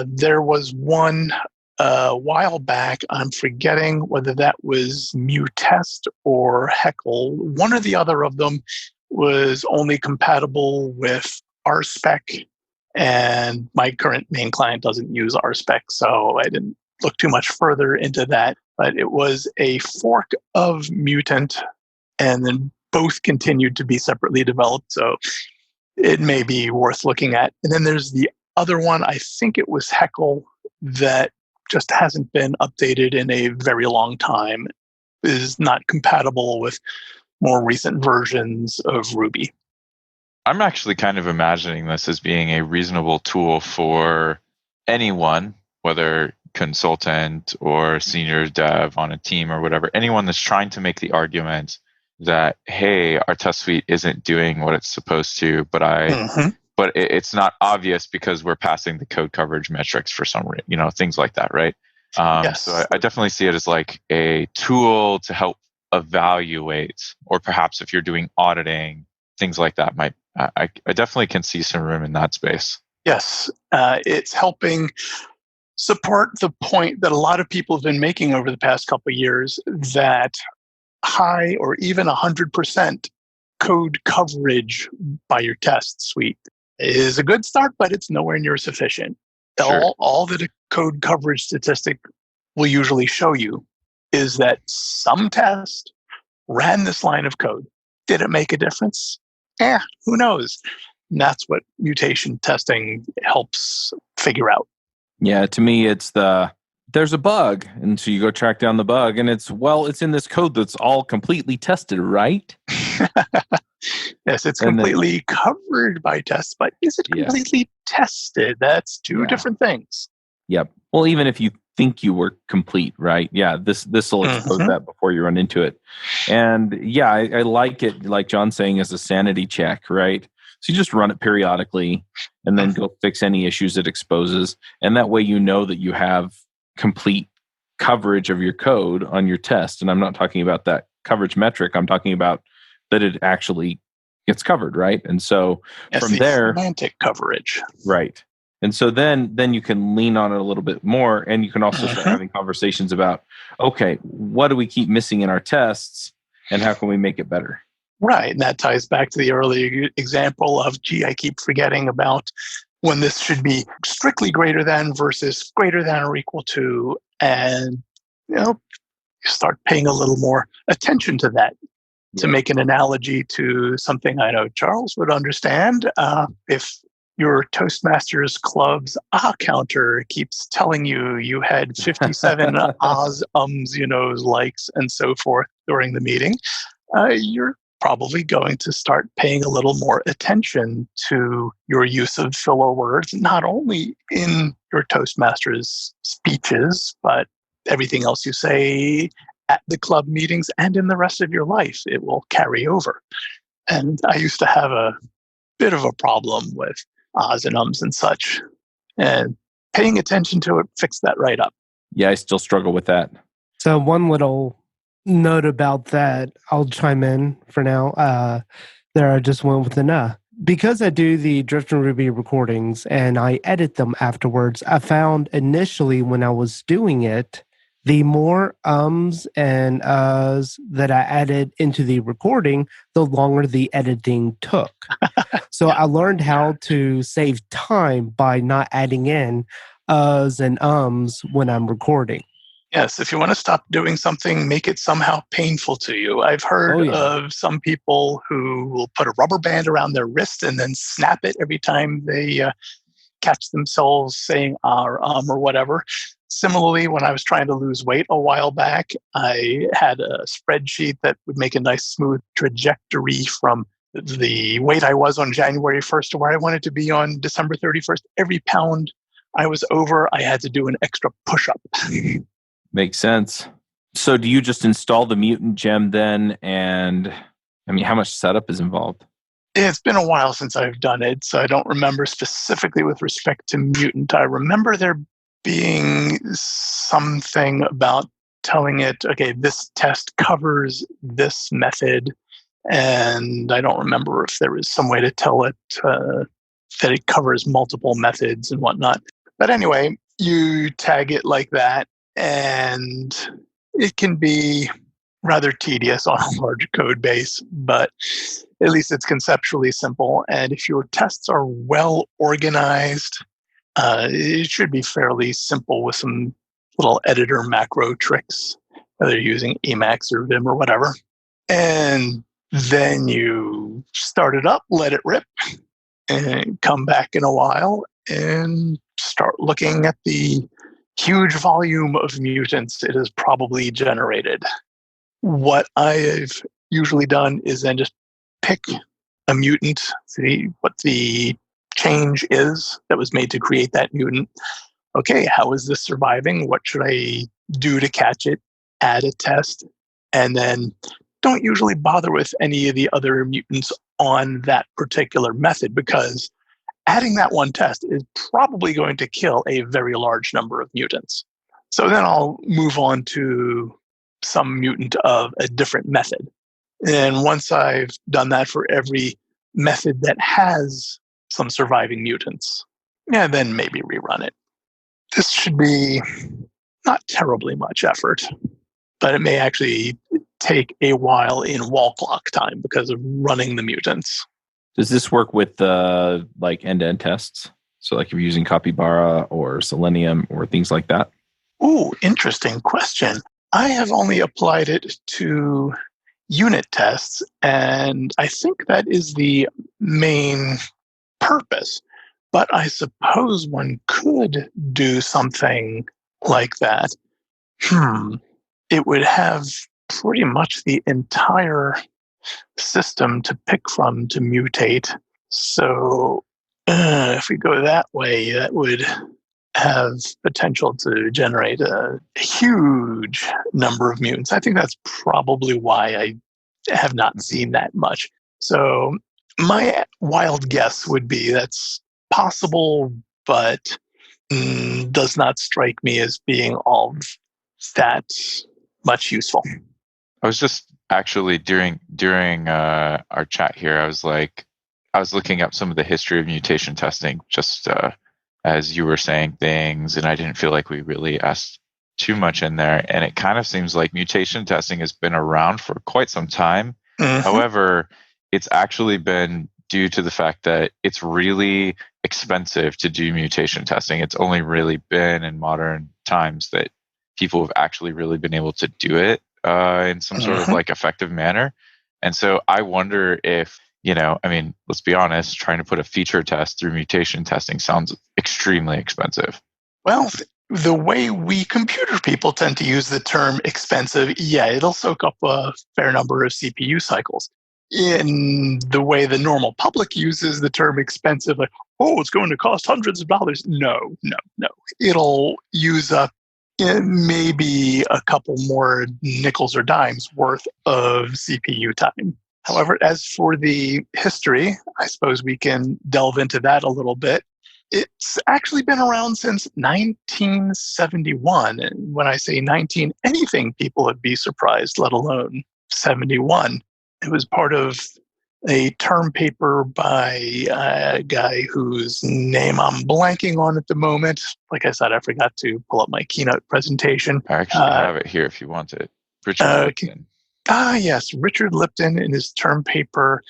There was one a while back, I'm forgetting whether that was Mutest or Heckle. One or the other of them was only compatible with RSpec, and my current main client doesn't use RSpec, so I didn't look too much further into that. But it was a fork of Mutant, and then both continued to be separately developed, so it may be worth looking at. And then there's the other one, I think it was Heckle, that just hasn't been updated in a very long time, is not compatible with more recent versions of Ruby. I'm actually kind of imagining this as being a reasonable tool for anyone, whether consultant or senior dev on a team or whatever, anyone that's trying to make the argument that, hey, our test suite isn't doing what it's supposed to, but it's not obvious because we're passing the code coverage metrics for some reason, things like that, right? Yes. So I definitely see it as like a tool to help evaluate, or perhaps if you're doing auditing, things like that might I definitely can see some room in that space. Yes, it's helping support the point that a lot of people have been making over the past couple of years that high or even 100% code coverage by your test suite is a good start, but it's nowhere near sufficient. Sure. All that a code coverage statistic will usually show you is that some test ran this line of code. Did it make a difference? Who knows? And that's what mutation testing helps figure out. Yeah, to me, it's there's a bug. And so you go track down the bug, and it's in this code that's all completely tested, right? Yes, it's completely covered by tests, but is it completely tested? That's two different things. Yep. Well, even if you think you were complete, right? Yeah, this will expose that before you run into it. And yeah, I like it, like John's saying, as a sanity check, right? So you just run it periodically and then go fix any issues it exposes. And that way you know that you have complete coverage of your code on your test. And I'm not talking about that coverage metric. I'm talking about that it actually gets covered, right? And so from there, semantic coverage, right? And so then you can lean on it a little bit more, and you can also start having conversations about, okay, what do we keep missing in our tests, and how can we make it better? Right, and that ties back to the earlier example of, I keep forgetting about when this should be strictly greater than versus greater than or equal to, and you start paying a little more attention to that. To make an analogy to something I know Charles would understand, if your Toastmasters Club's counter keeps telling you had 57 ahs, ums, likes, and so forth during the meeting, you're probably going to start paying a little more attention to your use of filler words, not only in your Toastmasters speeches, but everything else you say at the club meetings and in the rest of your life. It will carry over. And I used to have a bit of a problem with ahs and ums and such. And paying attention to it fixed that right up. Yeah, I still struggle with that. So one little note about that, I'll chime in for now. There I just went with an because I do the Drift and Ruby recordings and I edit them afterwards, I found initially when I was doing it, the more ums and uhs that I added into the recording, the longer the editing took. So I learned how to save time by not adding in uhs and ums when I'm recording. Yes, if you want to stop doing something, make it somehow painful to you. I've heard of some people who will put a rubber band around their wrist and then snap it every time they catch themselves saying or or whatever. Similarly, when I was trying to lose weight a while back, I had a spreadsheet that would make a nice smooth trajectory from the weight I was on January 1st to where I wanted to be on December 31st. Every pound I was over, I had to do an extra push-up. Makes sense. So do you just install the mutant gem then? And I mean, how much setup is involved? It's been a while since I've done it, so I don't remember specifically with respect to mutant. I remember there being something about telling it, okay, this test covers this method. And I don't remember if there was some way to tell it that it covers multiple methods and whatnot. But anyway, you tag it like that, and it can be rather tedious on a large code base, but at least it's conceptually simple. And if your tests are well organized, it should be fairly simple with some little editor macro tricks, whether you're using Emacs or Vim or whatever. And then you start it up, let it rip, and come back in a while and start looking at the huge volume of mutants it has probably generated. What I've usually done is then just pick a mutant, see what the change is that was made to create that mutant. Okay, how is this surviving? What should I do to catch it? Add a test, and then don't usually bother with any of the other mutants on that particular method, because adding that one test is probably going to kill a very large number of mutants. So then I'll move on to some mutant of a different method. And once I've done that for every method that has some surviving mutants. Yeah, then maybe rerun it. This should be not terribly much effort, but it may actually take a while in wall clock time because of running the mutants. Does this work with like end-to-end tests? So like if you're using Capybara or Selenium or things like that? Ooh, interesting question. I have only applied it to unit tests, and I think that is the main purpose. But I suppose one could do something like that. It would have pretty much the entire system to pick from to mutate. So if we go that way, that would have potential to generate a huge number of mutants. I think that's probably why I have not seen that much. So my wild guess would be that's possible, but does not strike me as being all that much useful. I was just actually during our chat here, I was looking up some of the history of mutation testing, just as you were saying things, and I didn't feel like we really asked too much in there. And it kind of seems like mutation testing has been around for quite some time. Mm-hmm. However, it's actually been due to the fact that it's really expensive to do mutation testing. It's only really been in modern times that people have actually really been able to do it in some sort of like effective manner. And so I wonder if, let's be honest, trying to put a feature test through mutation testing sounds extremely expensive. Well, the way we computer people tend to use the term expensive, yeah, it'll soak up a fair number of CPU cycles. In the way the normal public uses the term expensive, like, oh, it's going to cost hundreds of dollars. No. It'll use up maybe a couple more nickels or dimes worth of CPU time. However, as for the history, I suppose we can delve into that a little bit. It's actually been around since 1971. And when I say 19 anything, people would be surprised, let alone 71. It was part of a term paper by a guy whose name I'm blanking on at the moment. Like I said, I forgot to pull up my keynote presentation. I actually have it here if you want it. Richard Lipton. Yes, Richard Lipton in his term paper,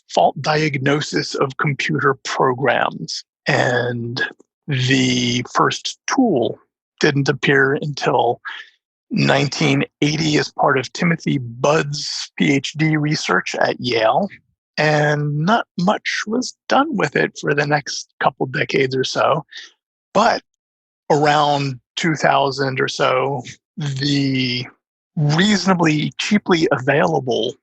Fault Diagnosis of Computer Programs. And the first tool didn't appear until 1980 as part of Timothy Budd's PhD research at Yale. And not much was done with it for the next couple decades or so. But around 2000 or so, the reasonably cheaply available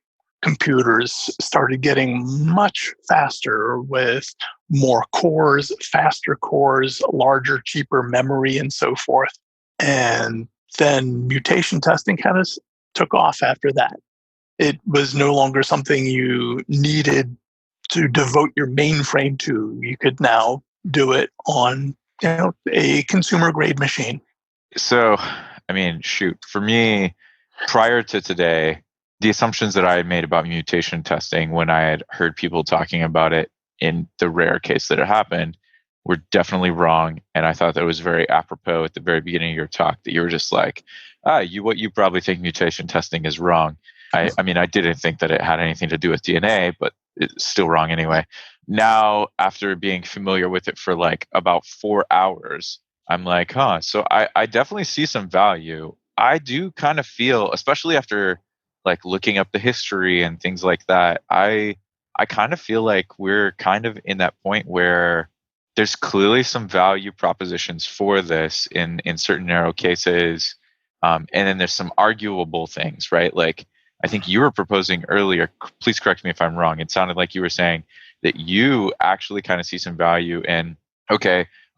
computers started getting much faster with more cores, faster cores, larger, cheaper memory, and so forth. And then mutation testing kind of took off after that. It was no longer something you needed to devote your mainframe to. You could now do it on, a consumer grade machine. So, for me, prior to today, the assumptions that I had made about mutation testing when I had heard people talking about it in the rare case that it happened were definitely wrong. And I thought that was very apropos at the very beginning of your talk, that you were just like, what you probably think mutation testing is wrong. I didn't think that it had anything to do with DNA, but it's still wrong anyway. Now, after being familiar with it for like about 4 hours, I'm like, so I definitely see some value. I do kind of feel, especially after like looking up the history and things like that, I kind of feel like we're kind of in that point where there's clearly some value propositions for this in certain narrow cases. And then there's some arguable things, right? Like, I think you were proposing earlier, please correct me if I'm wrong, it sounded like you were saying that you actually kind of see some value in,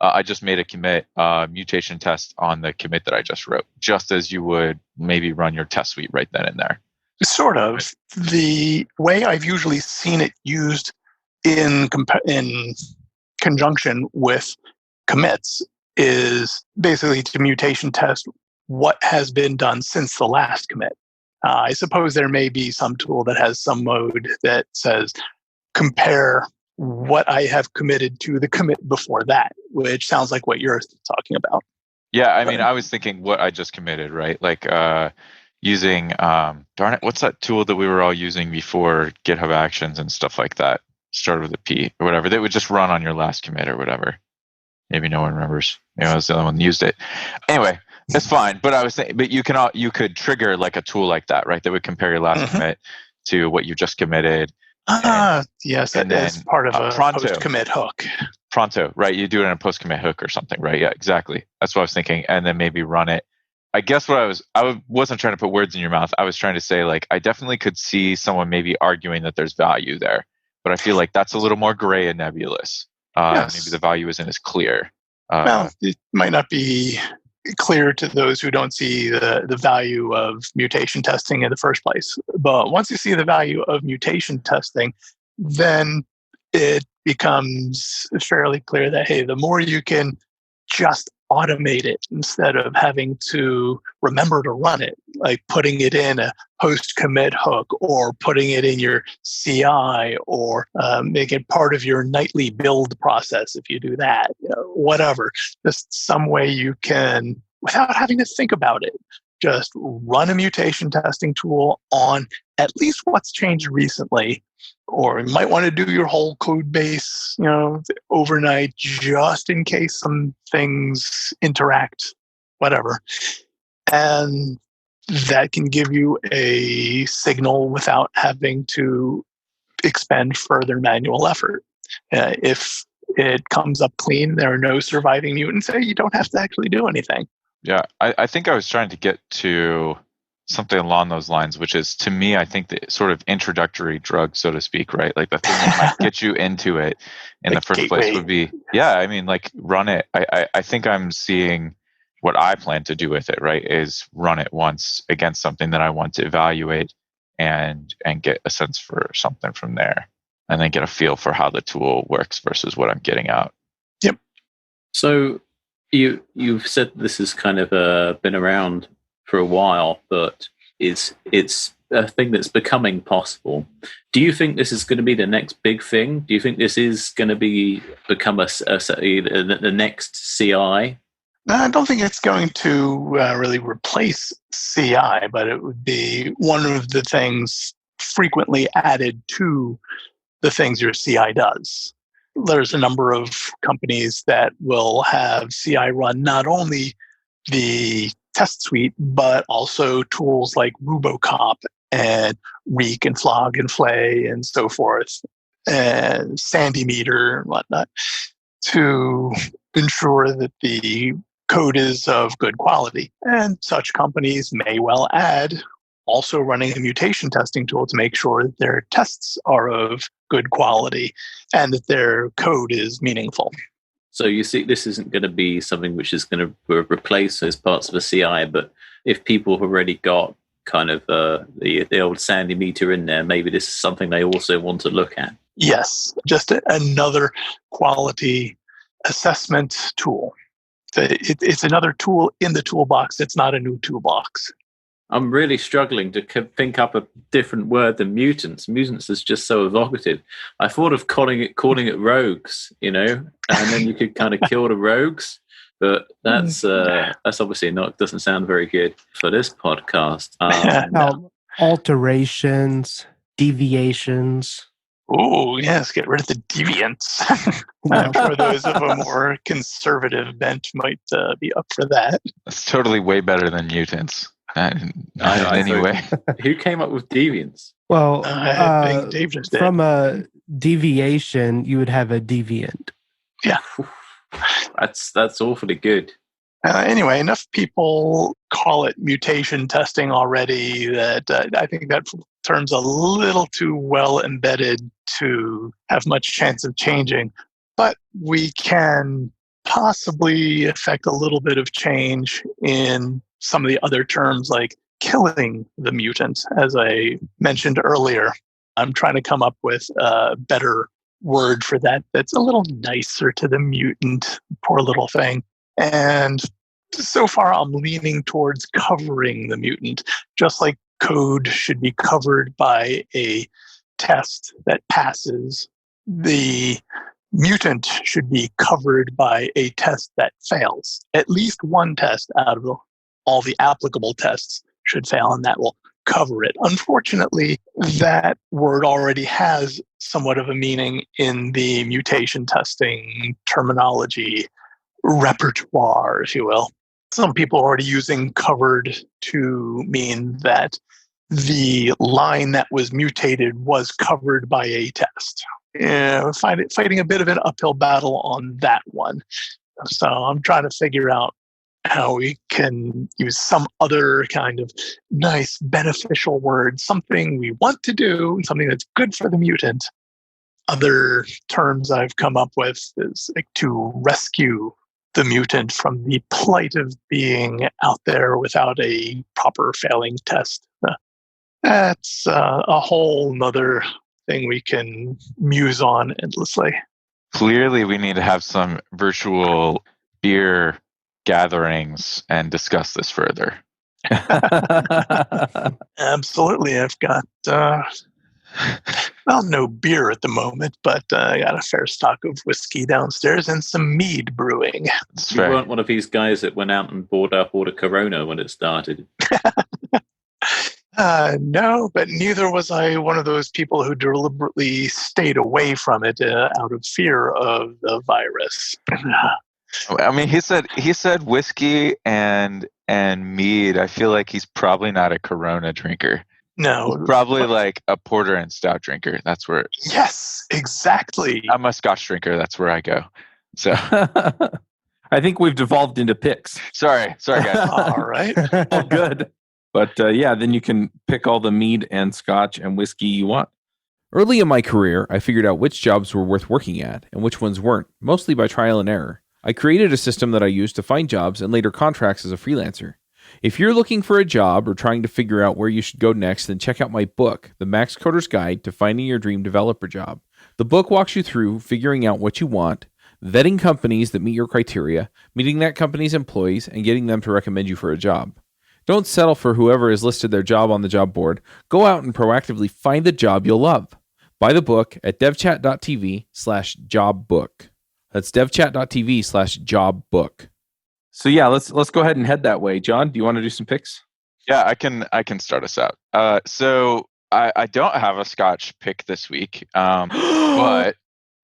I just made a commit mutation test on the commit that I just wrote, just as you would maybe run your test suite right then and there. Sort of. The way I've usually seen it used in conjunction with commits is basically to mutation test what has been done since the last commit. I suppose there may be some tool that has some mode that says compare what I have committed to the commit before that, which sounds like what you're talking about. Yeah, I mean, I was thinking what I just committed, right? Like using, darn it, what's that tool that we were all using before GitHub Actions and stuff like that? Started with a P or whatever. They would just run on your last commit or whatever. Maybe no one remembers. Maybe I was the only one that used it. Anyway, that's fine. But I was saying, but you could trigger like a tool like that, right? That would compare your last commit to what you just committed. Yes, and that is part of a post-commit hook. Pronto, right? You do it in a post-commit hook or something, right? Yeah, exactly. That's what I was thinking. And then maybe run it. I guess I wasn't trying to put words in your mouth. I was trying to say, like, I definitely could see someone maybe arguing that there's value there, but I feel like that's a little more gray and nebulous. Yes. Maybe the value isn't as clear. Well, it might not be clear to those who don't see the value of mutation testing in the first place. But once you see the value of mutation testing, then it becomes fairly clear that, hey, the more you can just automate it instead of having to remember to run it, like putting it in a post-commit hook or putting it in your CI or make it part of your nightly build process if you do that, whatever. Just some way you can, without having to think about it, just run a mutation testing tool on at least what's changed recently. Or you might want to do your whole code base, overnight, just in case some things interact, whatever. And that can give you a signal without having to expend further manual effort. If it comes up clean, there are no surviving mutants, you don't have to actually do anything. Yeah, I think I was trying to get to something along those lines, which is, to me, I think the sort of introductory drug, so to speak, right? Like the thing that might get you into it in the first place would be, like run it. I think I'm seeing what I plan to do with it, right? Is run it once against something that I want to evaluate and get a sense for something from there, and then get a feel for how the tool works versus what I'm getting out. Yep. So you've said this has kind of been around for a while, but it's a thing that's becoming possible. Do you think this is going to be the next big thing? Do you think this is going to become the next CI? I don't think it's going to really replace CI, but it would be one of the things frequently added to the things your CI does. There's a number of companies that will have CI run not only the test suite, but also tools like Rubocop and Reek and Flog and Flay and so forth, and Sandy Meter and whatnot, to ensure that the code is of good quality. And such companies may well add also running a mutation testing tool to make sure that their tests are of good quality and that their code is meaningful. So you see, this isn't going to be something which is going to replace those parts of a CI, but if people have already got kind of the old Sandy meter in there, maybe this is something they also want to look at. Yes, just another quality assessment tool. It's another tool in the toolbox. It's not a new toolbox. I'm really struggling to think up a different word than mutants. Mutants is just so evocative. I thought of calling it rogues, and then you could kind of kill the rogues. But that's obviously doesn't sound very good for this podcast. Alterations, deviations. Oh, yes, get rid of the deviants. I'm sure those of a more conservative bent might be up for that. It's totally way better than mutants. Anyway. Who came up with deviants? Well, I think Dave just did. From a deviation, you would have a deviant. Yeah. That's awfully good. Anyway, enough people call it mutation testing already that I think that term's a little too well embedded to have much chance of changing. But we can possibly affect a little bit of change in some of the other terms like killing the mutant, as I mentioned earlier. I'm trying to come up with a better word for that that's a little nicer to the mutant, poor little thing. And so far, I'm leaning towards covering the mutant, just like code should be covered by a test that passes, the mutant should be covered by a test that fails. At least one test out of all the applicable tests should fail, and that will cover it. Unfortunately, that word already has somewhat of a meaning in the mutation testing terminology repertoire, if you will. Some people are already using covered to mean that the line that was mutated was covered by a test. Fighting a bit of an uphill battle on that one. So I'm trying to figure out how we can use some other kind of nice, beneficial word, something we want to do, something that's good for the mutant. Other terms I've come up with is like to rescue the mutant from the plight of being out there without a proper failing test. That's a whole nother thing we can muse on endlessly. Clearly, we need to have some virtual beer gatherings and discuss this further. Absolutely. I've got, no beer at the moment, but I got a fair stock of whiskey downstairs and some mead brewing. You weren't one of these guys that went out and bought up all the Corona when it started. No, but neither was I one of those people who deliberately stayed away from it out of fear of the virus. I mean, he said whiskey and mead. I feel like he's probably not a Corona drinker. No, he's probably like a porter and stout drinker. That's where. Yes, exactly. I'm a Scotch drinker. That's where I go. So I think we've devolved into picks. Sorry, guys. All right. Oh, good. But then you can pick all the mead and Scotch and whiskey you want. Early in my career, I figured out which jobs were worth working at and which ones weren't, mostly by trial and error. I created a system that I used to find jobs and later contracts as a freelancer. If you're looking for a job or trying to figure out where you should go next, then check out my book, The Max Coder's Guide to Finding Your Dream Developer Job. The book walks you through figuring out what you want, vetting companies that meet your criteria, meeting that company's employees, and getting them to recommend you for a job. Don't settle for whoever has listed their job on the job board. Go out and proactively find the job you'll love. Buy the book at devchat.tv/jobbook. That's devchat.tv/jobbook. So yeah, let's go ahead and head that way. John, do you want to do some picks? Yeah, I can start us out. So I don't have a Scotch pick this week, but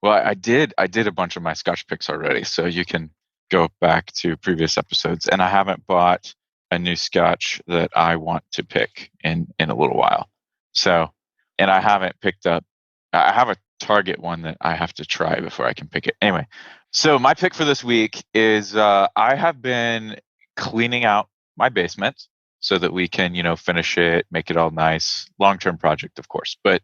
I did a bunch of my Scotch picks already. So you can go back to previous episodes, and I haven't bought a new Scotch that I want to pick in a little while. So, and I haven't picked up. I have a Target one that I have to try before I can pick it. Anyway, so my pick for this week is I have been cleaning out my basement so that we can, finish it, make it all nice. Long-term project, of course. But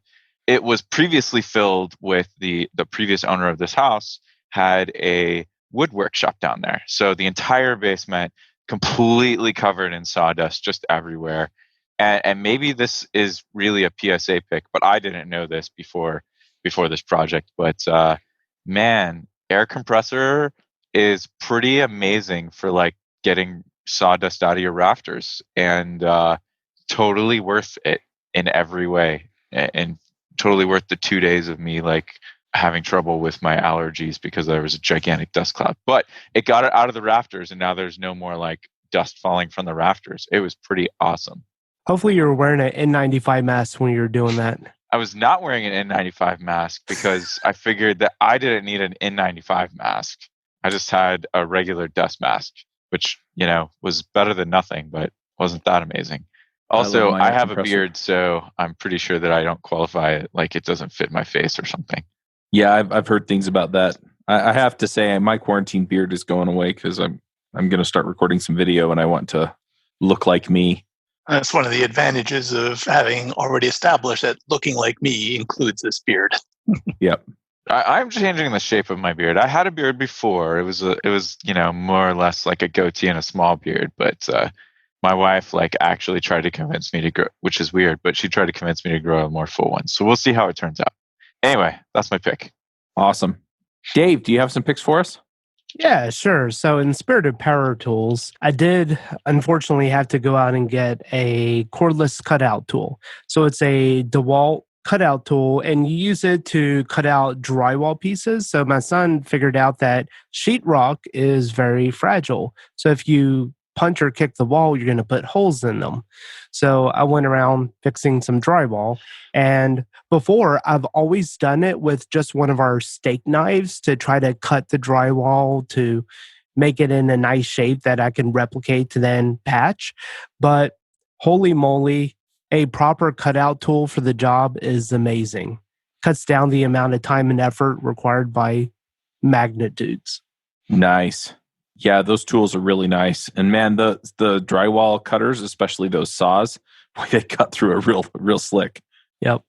it was previously filled with the previous owner of this house had a wood workshop down there. So the entire basement completely covered in sawdust just everywhere. And maybe this is really a PSA pick, but I didn't know this before this project. But man, air compressor is pretty amazing for like getting sawdust out of your rafters, and totally worth it in every way, and totally worth the 2 days of me like having trouble with my allergies because there was a gigantic dust cloud. But it got it out of the rafters, and now there's no more like dust falling from the rafters. It was pretty awesome. Hopefully you were wearing an N95 mask when you were doing that. I was not wearing an N95 mask because I figured that I didn't need an N95 mask. I just had a regular dust mask, which, was better than nothing, but wasn't that amazing. Also, I have a beard, so I'm pretty sure that I don't qualify. Like it doesn't fit my face or something. Yeah, I've heard things about that. I have to say my quarantine beard is going away because I'm going to start recording some video and I want to look like me. That's one of the advantages of having already established that looking like me includes this beard. Yep. I'm changing the shape of my beard. I had a beard before. It was more or less like a goatee and a small beard. But my wife actually tried to convince me to grow, which is weird. But she tried to convince me to grow a more full one. So we'll see how it turns out. Anyway, that's my pick. Awesome. Dave, do you have some picks for us? Yeah, sure. So in spirit of power tools, I did unfortunately have to go out and get a cordless cutout tool. So it's a DeWalt cutout tool and you use it to cut out drywall pieces. So my son figured out that sheetrock is very fragile. So if you punch or kick the wall, you're going to put holes in them. So I went around fixing some drywall. And before, I've always done it with just one of our steak knives to try to cut the drywall to make it in a nice shape that I can replicate to then patch. But holy moly, a proper cutout tool for the job is amazing. Cuts down the amount of time and effort required by magnitudes. Nice. Yeah, those tools are really nice. And man, the drywall cutters, especially those saws, boy, they cut through a real slick. Yep.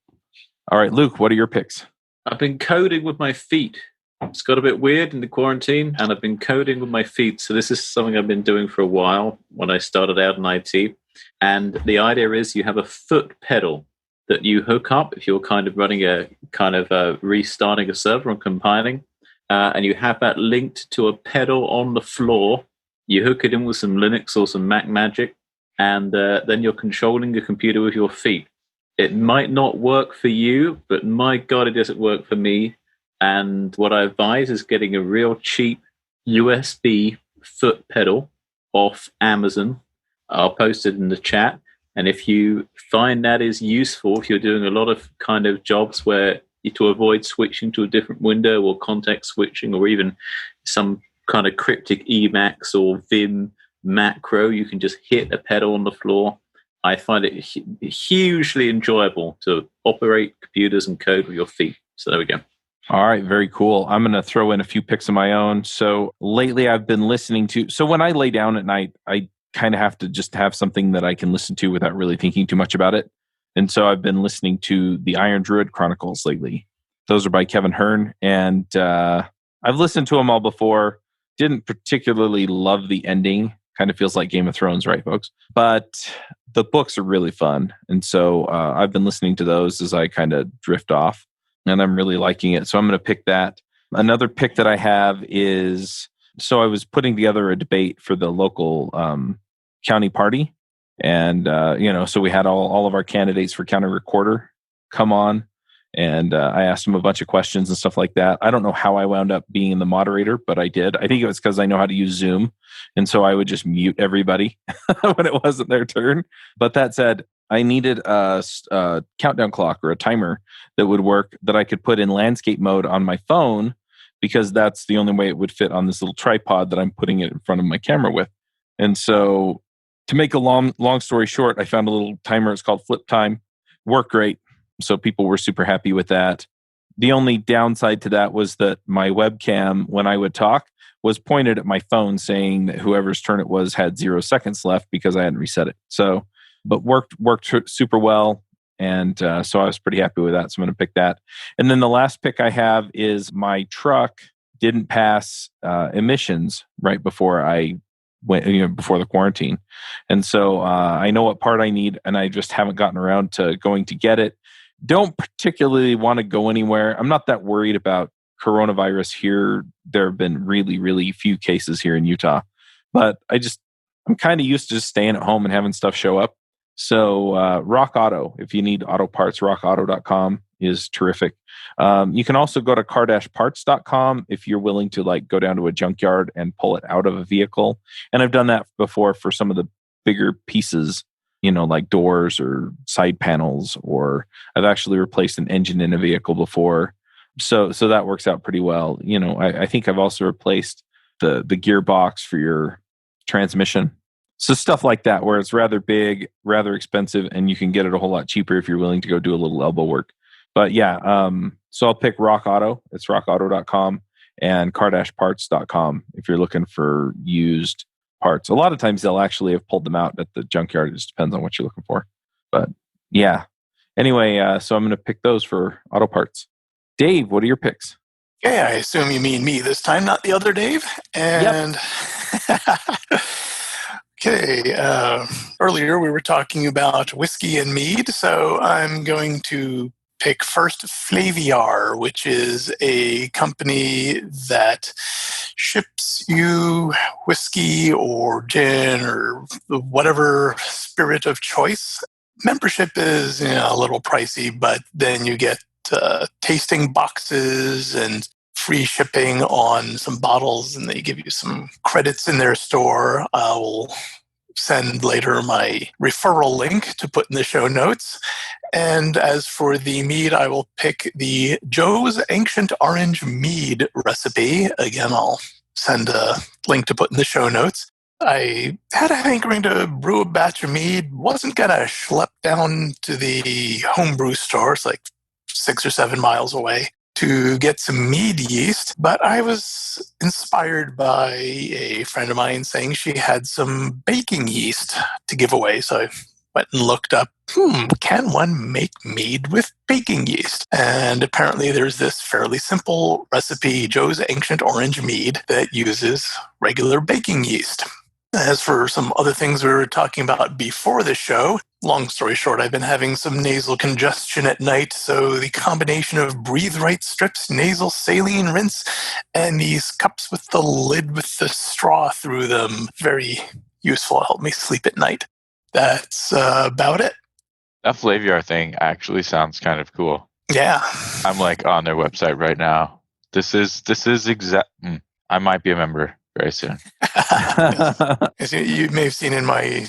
All right, Luke, what are your picks? I've been coding with my feet. It's got a bit weird in the quarantine, and I've been coding with my feet. So this is something I've been doing for a while when I started out in IT. And the idea is you have a foot pedal that you hook up if you're kind of running restarting a server and compiling. And you have that linked to a pedal on the floor. You hook it in with some Linux or some Mac Magic, and then you're controlling the computer with your feet. It might not work for you, but my God, it doesn't work for me. And what I advise is getting a real cheap USB foot pedal off Amazon. I'll post it in the chat. And if you find that is useful, if you're doing a lot of kind of jobs where to avoid switching to a different window or context switching or even some kind of cryptic Emacs or Vim macro, you can just hit a pedal on the floor. I find it hugely enjoyable to operate computers and code with your feet. So there we go. All right, very cool. I'm going to throw in a few picks of my own. So lately I've been listening to, so when I lay down at night, I kind of have to just have something that I can listen to without really thinking too much about it. And so I've been listening to the Iron Druid Chronicles lately. Those are by Kevin Hearn. And I've listened to them all before. Didn't particularly love the ending. Kind of feels like Game of Thrones, right, folks? But the books are really fun. And so I've been listening to those as I kind of drift off. And I'm really liking it. So I'm going to pick that. Another pick that I have is, so I was putting together a debate for the local county party. And, so we had all of our candidates for county recorder come on. And I asked them a bunch of questions and stuff like that. I don't know how I wound up being the moderator, but I did. I think it was because I know how to use Zoom. And so I would just mute everybody when it wasn't their turn. But that said, I needed a countdown clock or a timer that would work that I could put in landscape mode on my phone, because that's the only way it would fit on this little tripod that I'm putting it in front of my camera with. And so to make a long story short, I found a little timer. It's called Flip Time. Worked great. So people were super happy with that. The only downside to that was that my webcam, when I would talk, was pointed at my phone saying that whoever's turn it was had 0 seconds left because I hadn't reset it. So, but worked super well. And so I was pretty happy with that. So I'm going to pick that. And then the last pick I have is my truck didn't pass emissions right before I went, before the quarantine. And so I know what part I need, and I just haven't gotten around to going to get it. Don't particularly want to go anywhere. I'm not that worried about coronavirus here. There have been really, really few cases here in Utah, but I'm kind of used to just staying at home and having stuff show up. So Rock Auto, if you need auto parts, rockauto.com is terrific. You can also go to car-parts.com if you're willing to go down to a junkyard and pull it out of a vehicle. And I've done that before for some of the bigger pieces, like doors or side panels, or I've actually replaced an engine in a vehicle before. So that works out pretty well. I think I've also replaced the gearbox for your transmission. So stuff like that, where it's rather big, rather expensive, and you can get it a whole lot cheaper if you're willing to go do a little elbow work. But yeah, so I'll pick Rock Auto. It's rockauto.com, and car-parts.com if you're looking for used parts. A lot of times they'll actually have pulled them out at the junkyard. It just depends on what you're looking for. But yeah. Anyway, so I'm going to pick those for auto parts. Dave, what are your picks? Okay, I assume you mean me this time, not the other Dave. And yep. Okay, earlier we were talking about whiskey and mead, so I'm going to pick first Flaviar, which is a company that ships you whiskey or gin or whatever spirit of choice. membership is a little pricey, but then you get tasting boxes and free shipping on some bottles, and they give you some credits in their store. I will send later my referral link to put in the show notes. And as for the mead, I will pick the Joe's Ancient Orange Mead recipe. Again, I'll send a link to put in the show notes. I had a hankering to brew a batch of mead. Wasn't going to schlep down to the homebrew store. It's like 6 or 7 miles away to get some mead yeast. But I was inspired by a friend of mine saying she had some baking yeast to give away. So I went and looked up, can one make mead with baking yeast? And apparently there's this fairly simple recipe, Joe's Ancient Orange Mead, that uses regular baking yeast. As for some other things we were talking about before the show, long story short, I've been having some nasal congestion at night, so the combination of Breathe Right strips, nasal saline rinse, and these cups with the lid with the straw through them, very useful, help me sleep at night. That's about it. That Flaviar thing actually sounds kind of cool. Yeah. I'm like on their website right now. This is exact. I might be a member very soon. As you may have seen in my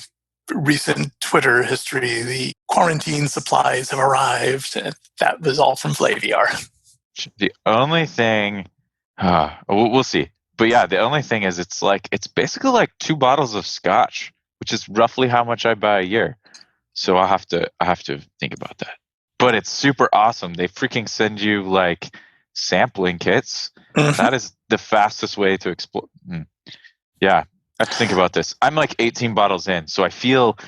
recent Twitter history, the quarantine supplies have arrived. And that was all from Flaviar. The only thing, we'll see. But yeah, the only thing is it's basically like 2 bottles of scotch, which is roughly how much I buy a year. So I have to think about that. But it's super awesome. They freaking send you like sampling kits. Mm-hmm. That is the fastest way to explore. Yeah, I have to think about this. I'm like 18 bottles in, so I feel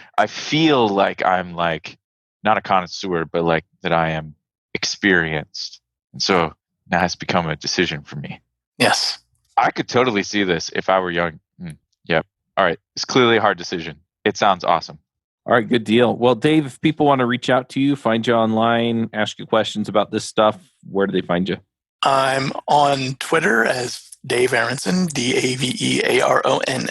like I'm like not a connoisseur, but like that I am experienced. And so now has become a decision for me. Yes. I could totally see this if I were young. Yep. All right. It's clearly a hard decision. It sounds awesome. All right, good deal. Well, Dave, if people want to reach out to you, find you online, ask you questions about this stuff, where do they find you? I'm on Twitter as Dave Aronson, DAVEARONSON.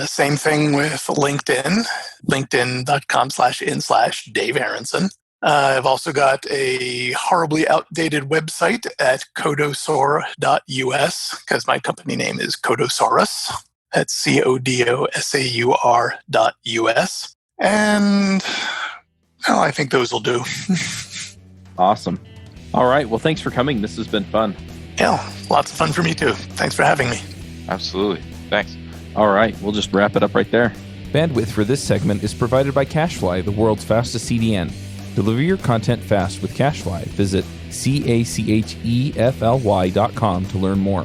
Same thing with LinkedIn, linkedin.com/in/Dave Aronson. I've also got a horribly outdated website at codosaur.us because my company name is Codosaurus. That's CODOSAUR.us. And I think those will do. Awesome. All right. Well, thanks for coming. This has been fun. Yeah, lots of fun for me too. Thanks for having me. Absolutely. Thanks. All right. We'll just wrap it up right there. Bandwidth for this segment is provided by CacheFly, the world's fastest CDN. Deliver your content fast with CacheFly. Visit CACHEFLY.com to learn more.